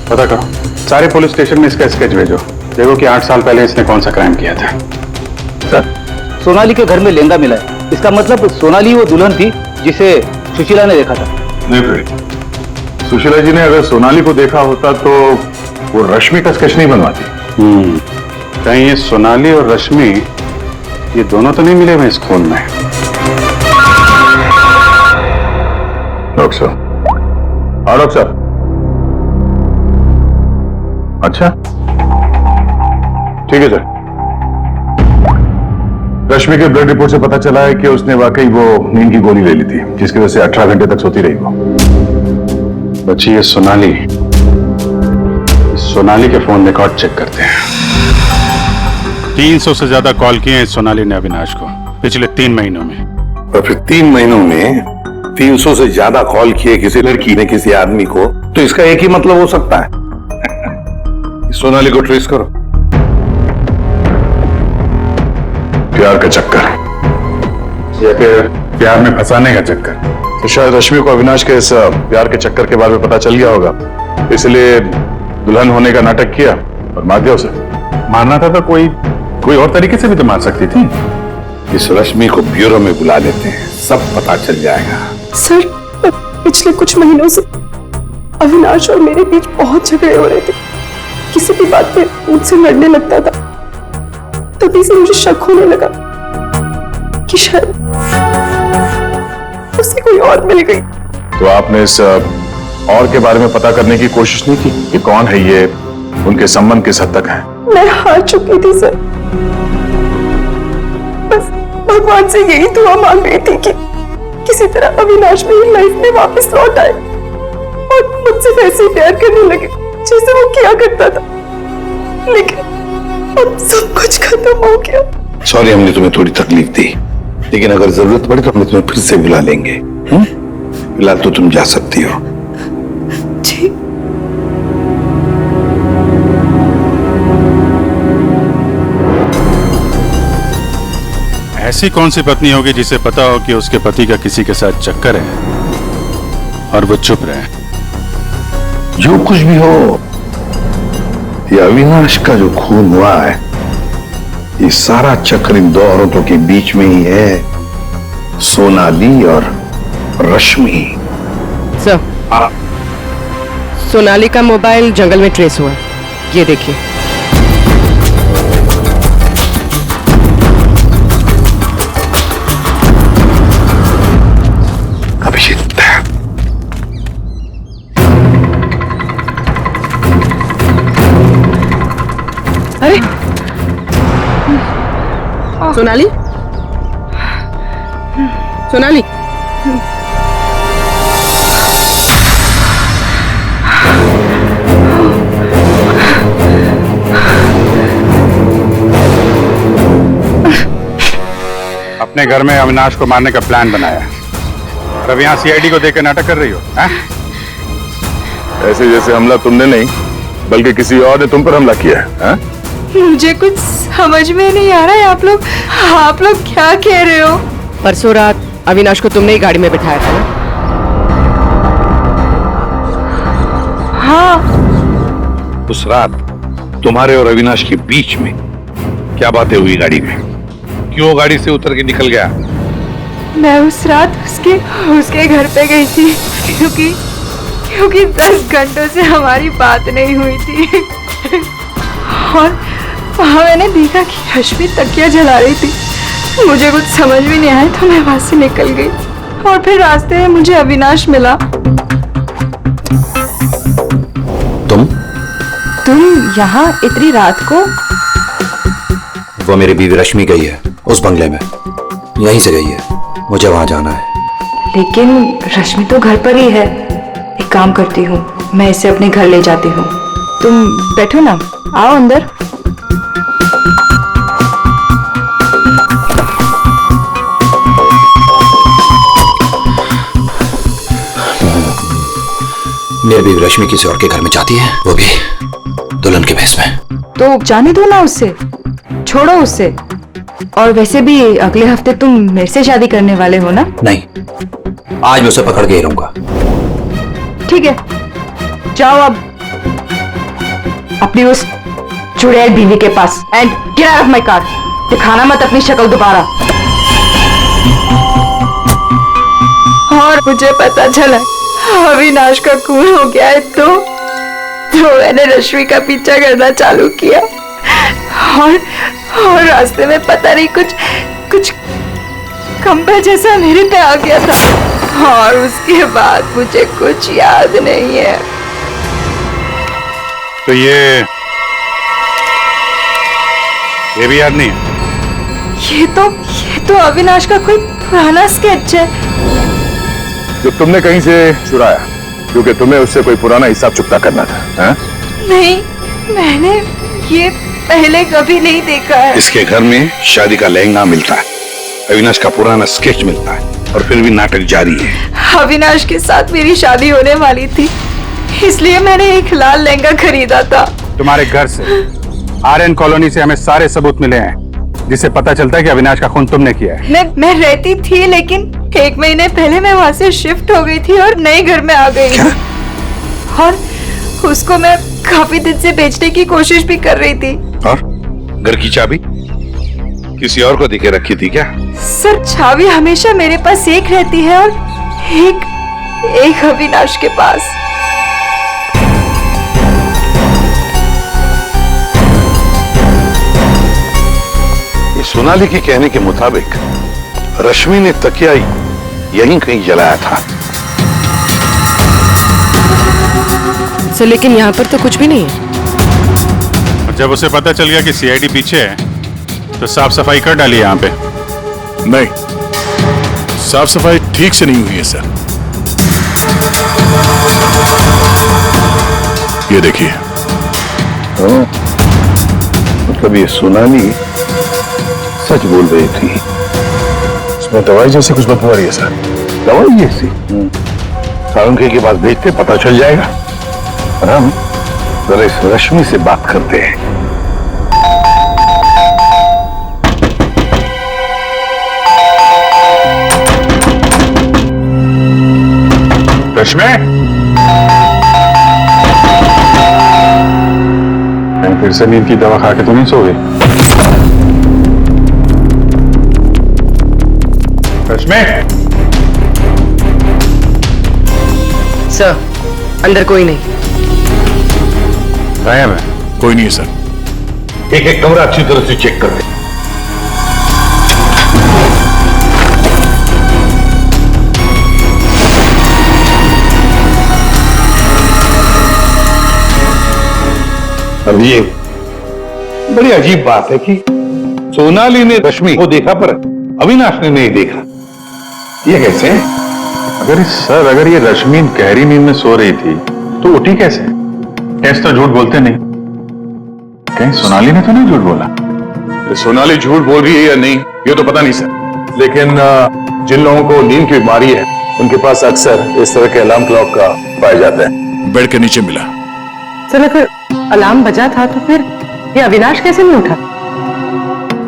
पता करो, सारे पुलिस स्टेशन में इसका स्केच भेजो, देखो कि 8 साल पहले इसने कौन सा क्राइम किया था। सर सोनाली के घर में लहंगा मिला है, इसका मतलब सोनाली वो दुल्हन थी जिसे सुशीला ने देखा था। नहीं फिर सुशीला जी ने अगर सोनाली को देखा होता तो वो रश्मि का स्केच नहीं बनवाती। कहीं ये सोनाली और रश्मि ये दोनों तो नहीं मिले हुए इस खून में? डॉक्टर साहब। हाँ डॉक्टर साहब। अच्छा ठीक है सर। रश्मि के ब्लड रिपोर्ट से पता चला है कि उसने वाकई वो नींद की गोली ले ली थी, जिसकी वजह से 18 घंटे तक सोती रही वो। बच्ची ये सोनाली के फोन रिकॉर्ड चेक करते हैं। 300 से ज्यादा कॉल किए हैं सोनाली ने अविनाश को पिछले 3 महीनों में। और फिर 3 महीनों में 300 से ज्यादा कॉल किए किसी लड़की ने किसी आदमी को, तो इसका एक ही मतलब हो सकता है। सोनाली को ट्रेस करो। प्यार का चक्कर या फिर प्यार में फंसाने का चक्कर। तो शायद रश्मि को अविनाश के इस प्यार के चक्कर के बारे में पता चल गया होगा, इसलिए दुल्हन होने का नाटक किया और मार दिया उसे। मारना था तो कोई और तरीके से भी तो मार सकती थी। इस रश्मि को ब्यूरो में बुला लेते हैं, सब पता चल जाएगा। सर पिछले कुछ महीनों से अविनाश और मेरे बीच बहुत झगड़े हो रहे थे। किसी भी बात पे मुझसे लड़ने लगता था। तभी से मुझे शक होने लगा कि शायद उसे कोई और मिल गई। तो आपने इस और के बारे में पता करने की कोशिश नहीं की कि कौन है ये, उनके संबंध किस हद तक है? मैं हार चुकी थी सर। बस भगवान से यही दुआ मांग रही थी कि किसी तरह अविनाश मेरी लाइफ में वापस लौट आए और मुझसे वैसे प्यार करने लगे जैसे वो किया करता था। लेकिन अब सब कुछ खत्म हो गया। सॉरी हमने तुम्हें थोड़ी तकलीफ दी, लेकिन अगर जरूरत पड़े तो हम तुम्हें फिर से बुला लेंगे। फिलहाल तो तुम जा सकती हो। जी। ऐसी कौन सी पत्नी होगी जिसे पता हो कि उसके पति का किसी के साथ चक्कर है और वो चुप रहे? जो कुछ भी हो, ये अविनाश का जो खून हुआ है, ये सारा चक्र इन 2 औरतों के बीच में ही है, सोनाली और रश्मि। सर, सोनाली का मोबाइल जंगल में ट्रेस हुआ। ये देखिए। अभिजीत, अरे सोनाली, सोनाली, अपने घर में अविनाश को मारने का प्लान बनाया और अब यहाँ सीआईडी को देकर नाटक कर रही हो, हैं? ऐसे जैसे हमला तुमने नहीं बल्कि किसी और ने तुम पर हमला किया है। मुझे कुछ समझ में नहीं आ रहा है। आप लोग क्या कह रहे हो? परसों रात अविनाश को तुमने ही गाड़ी में बिठाया था ना? हाँ। उस रात तुम्हारे और अविनाश के बीच में क्या बातें हुई गाड़ी में? क्यों गाड़ी से उतर के निकल गया? मैं उस रात उसके घर पे गई थी क्योंकि 10 घंटों से हमारी बात नहीं हुई थी और वहां मैंने देखा कि रश्मि तकिया जला रही थी। मुझे कुछ समझ भी नहीं आया तो मैं वहां से निकल गई और फिर रास्ते में मुझे अविनाश मिला। तुम यहाँ इतनी रात को? वो मेरी बीवी रश्मि गई है उस बंगले में, यहीं से गई है। मुझे वहां जाना है। लेकिन रश्मि तो घर पर ही है। एक काम करती हूँ, मैं इसे अपने घर ले जाती हूँ। तुम बैठो ना, आओ अंदर। मेरी बीवी रश्मि किसी और के घर में जाती है, वो भी दुल्हन के भेष में। तो जाने दो ना उससे, छोड़ो उससे। और वैसे भी अगले हफ्ते तुम मेरे से शादी करने वाले हो ना? नहीं, आज मैं उसे पकड़ के ही रहूंगा। ठीक है, जाओ अब अपनी उस चुड़ैल बीवी के पास and get out of my car. दिखाना मत अपनी शक्ल दोबारा। और मुझे पता चला अविनाश का खून हो गया है तो मैंने रश्मि का पीछा करना चालू किया और रास्ते में पता नहीं कुछ खंभा जैसा मेरे पे आ गया था और उसके बाद मुझे कुछ याद नहीं है। तो ये भी याद नहीं है? ये तो अविनाश का कोई पुराना स्केच है जो तुमने कहीं से चुराया, क्योंकि तुम्हें उससे कोई पुराना हिसाब चुकता करना था। है? नहीं, मैंने ये पहले कभी नहीं देखा है। इसके घर में शादी का लहंगा मिलता है, अविनाश का पुराना स्केच मिलता है और फिर भी नाटक जारी है। अविनाश के साथ मेरी शादी होने वाली थी, इसलिए मैंने एक लाल लहंगा खरीदा था। तुम्हारे घर से, आर्यन कॉलोनी से हमें सारे सबूत मिले हैं जिससे पता चलता है कि अविनाश का खून तुमने किया है। मैं रहती थी, लेकिन 1 महीने पहले मैं वहां से शिफ्ट हो गई थी और नए घर में आ गई। और उसको मैं काफी दिन से बेचने की कोशिश भी कर रही थी। और घर की चाबी किसी और को देके रखी थी क्या? सर, चाबी हमेशा मेरे पास एक रहती है और एक अविनाश के पास। ये सोनाली के कहने के मुताबिक रश्मि ने तकिया यहीं कहीं जलाया था। सर, लेकिन यहाँ पर तो कुछ भी नहीं है। और जब उसे पता चल गया कि सीआईडी पीछे है तो साफ सफाई कर डाली यहाँ पे। नहीं, साफ सफाई ठीक से नहीं हुई है सर। ये देखिए। मतलब ये सोनाली सच बोल रही थी। इसमें दवाई जैसी कुछ बदबू आ रही है सर। दवाई जैसी? सारंगी के पास भेजते, पता चल जाएगा। और हम जरा इस रश्मि से बात करते हैं। रश्मि, फिर से नींद की दवा खा के तो नहीं सो गई? रश्मि, सर, अंदर कोई नहीं। गायब है। कोई नहीं है सर। एक एक कमरा अच्छी तरह से चेक कर ले। अब ये बड़ी अजीब बात है कि सोनाली ने रश्मि को देखा पर अविनाश ने नहीं देखा। ये कैसे? अगर ये रश्मि गहरी नींद में सो रही थी तो उठी कैसे? कैसे तो झूठ बोलते नहीं। कहीं सोनाली ने तो नहीं झूठ बोला? सोनाली झूठ बोल रही है या नहीं ये तो पता नहीं सर, लेकिन जिन लोगों को नींद की बीमारी है उनके पास अक्सर इस तरह के अलार्म क्लॉक का पाया जाता है। बेड के नीचे मिला। सर अगर अलार्म बजा था तो फिर ये अविनाश कैसे नहीं उठा?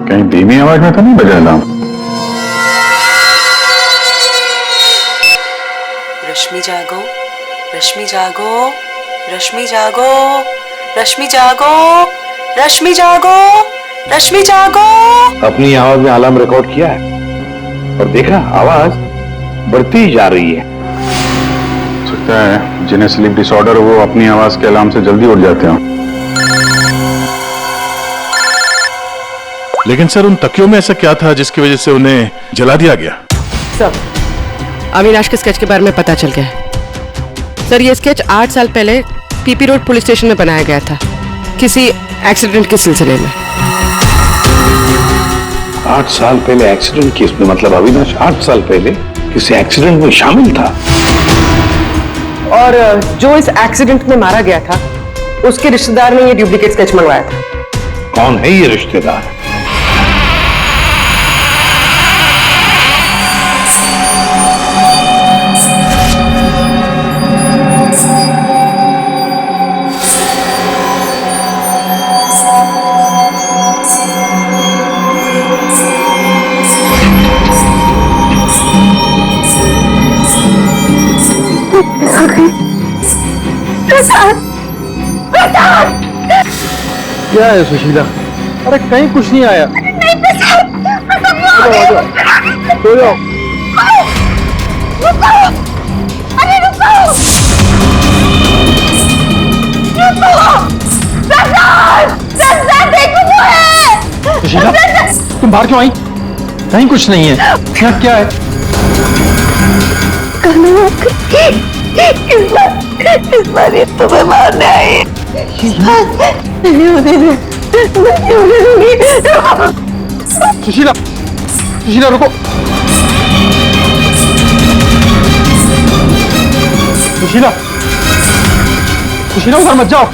कहीं धीमी आवाज में तो नहीं बजा अलार्म? रश्मि जागो, रश्मि जागो, रश्मि जागो, रश्मि जागो, रश्मि जागो, रश्मि जागो। अपनी आवाज में अलार्म रिकॉर्ड किया है और देखा आवाज बढ़ती ही जा रही है। सकता है जिन्हें स्लीप डिसऑर्डर हो वो अपनी आवाज के अलार्म से जल्दी उठ जाते हो। लेकिन सर उन तकियों में ऐसा क्या था जिसकी वजह से उन्हें जला दिया गया? सर, अविनाश के स्केच के बारे में पता चल गया है। सर ये स्केच 8 साल पहले पीपी रोड पुलिस स्टेशन में बनाया गया था किसी एक्सीडेंट के सिलसिले में। 8 साल पहले एक्सीडेंट केस में, मतलब अविनाश 8 साल पहले किसी एक्सीडेंट में शामिल था। और जो इस एक्सीडेंट में मारा गया था उसके रिश्तेदार ने ये डुप्लीकेट स्केच मंगवाया था। कौन है ये रिश्तेदार? क्या है सुशीला? अरे कहीं कुछ नहीं आया। सो जाओ। सुशीला, तुम बाहर क्यों आई? कहीं कुछ नहीं है। यहाँ क्या है? इस बार ये तुम्हें मारने आई। सुशीला, सुशीला रुको। सुशीला, सुशीला उधर मत जाओ।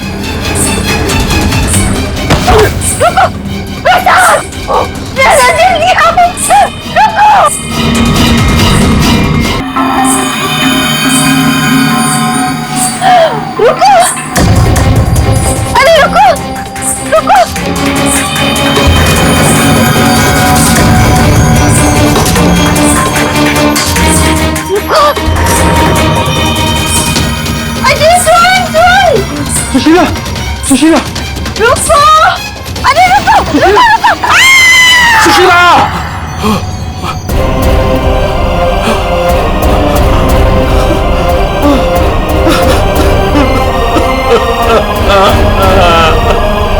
रुको, अरे रुको, रुको। सुशीला, सुशीला, रुको, अरे रुको, रुको, रुको। सुशीला!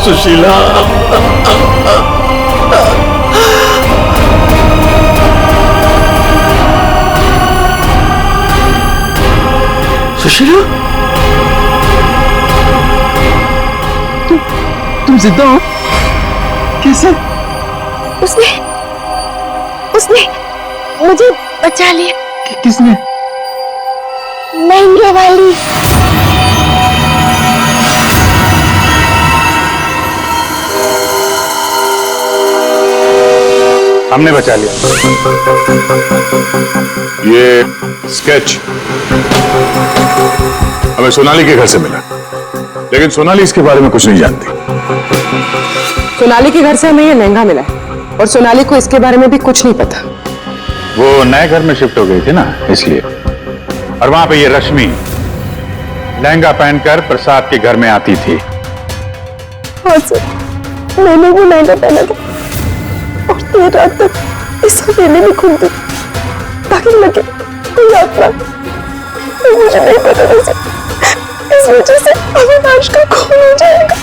सुशीला, सुशीला, तुम जिंदा हो? कैसे? उसने मुझे बचा लिया। किसने? महंगे वाली। हमने बचा लिया। ये स्केच हमें सोनाली के घर से मिला, लेकिन सोनाली इसके बारे में कुछ नहीं जानती। सोनाली के घर से हमें ये लहंगा मिला है और सोनाली को इसके बारे में भी कुछ नहीं पता। वो नए घर में शिफ्ट हो गई थी ना, इसलिए। और वहां पे ये रश्मि लहंगा पहनकर प्रसाद के घर में आती थी। हाँ सर, मैंने वो लहंगा पहना था और देर रात तक इस हवेली में घूमती ताकि लगे कोई आत्मा मुझे नहीं पता था सर, इस वजह से अविनाश का खून हो जाएगा।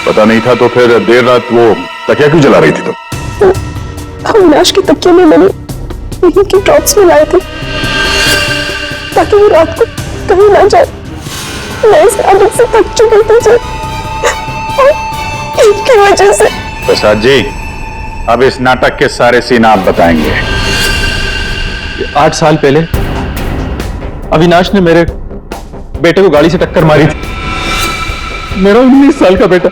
पता नहीं था तो फिर देर रात वो तकिया क्यों जला रही थी तुम? अविनाश की तकिया में मैंने यही के ड्रॉप्स मिलाए थे ताकि वो रात को कहीं ना जाए। मैं इस आदत से थक चुकी थी सर, और इसकी वजह से। प्रसाद जी, अब इस नाटक के सारे सीन आप बताएंगे। 8 साल पहले अविनाश ने मेरे बेटे को गाड़ी से टक्कर मारी थी। मेरा 19 साल का बेटा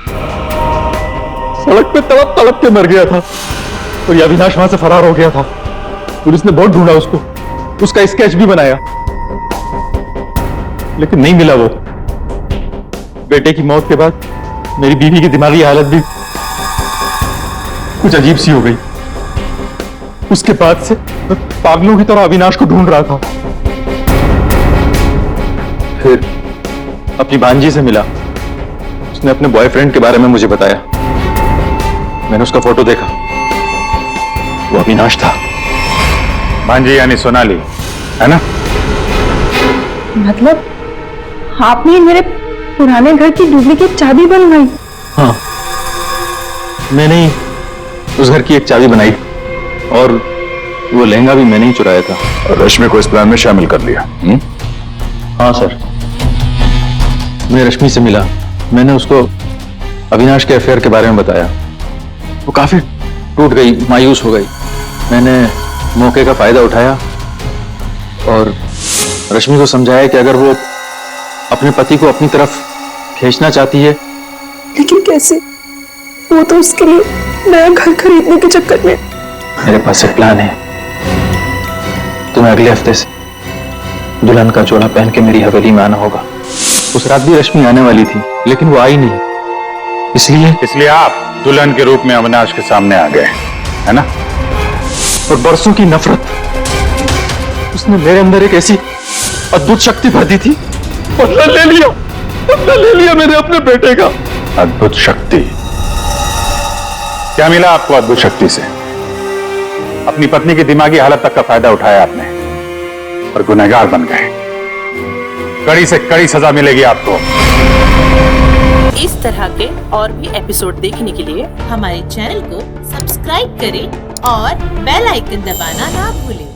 सड़क पे तड़प तड़प के मर गया था और ये अविनाश वहां से फरार हो गया था। पुलिस ने बहुत ढूंढा उसको, उसका स्केच भी बनाया, लेकिन नहीं मिला वो। बेटे की मौत के बाद मेरी बीवी की दिमागी हालत भी कुछ अजीब सी हो गई। उसके बाद से मैं पागलों की तरह अविनाश को ढूंढ रहा था। फिर अपनी भांजी से मिला, उसने अपने बॉयफ्रेंड के बारे में मुझे बताया। मैंने उसका फोटो देखा, वो अविनाश था। भांजी यानी सोनाली, है ना? मतलब आपने मेरे पुराने घर की डुप्लीकेट चाबी बनवाई? हाँ, मैंने ही उस घर की एक चाबी बनाई और वो लहंगा भी मैंने ही चुराया था। और रश्मि को इस प्लान में शामिल कर लिया? हाँ सर, मैं रश्मि से मिला, मैंने उसको अविनाश के अफेयर के बारे में बताया। वो काफी टूट गई, मायूस हो गई। मैंने मौके का फायदा उठाया और रश्मि को समझाया कि अगर वो अपने पति को अपनी तरफ खींचना चाहती है। लेकिन कैसे? वो तो उसके लिए नया घर खरीदने के चक्कर में। मेरे पास एक प्लान है। तुम्हें अगले हफ्ते से दुल्हन का जोड़ा पहन के मेरी हवेली में आना होगा। उस रात भी रश्मि आने वाली थी, लेकिन वो आई नहीं। इसलिए आप दुल्हन के रूप में अविनाश के सामने आ गए, है ना? और बरसों की नफरत उसने मेरे अंदर एक ऐसी अद्भुत शक्ति भर दी थी। बदला ले लिया मैंने अपने बेटे का। अद्भुत शक्ति? क्या मिला आपको अद्भुत शक्ति से? अपनी पत्नी की दिमागी हालत तक का फायदा उठाया आपने और गुनहगार बन गए। कड़ी से कड़ी सजा मिलेगी आपको। इस तरह के और भी एपिसोड देखने के लिए हमारे चैनल को सब्सक्राइब करें और बेल आइकन दबाना ना भूलें।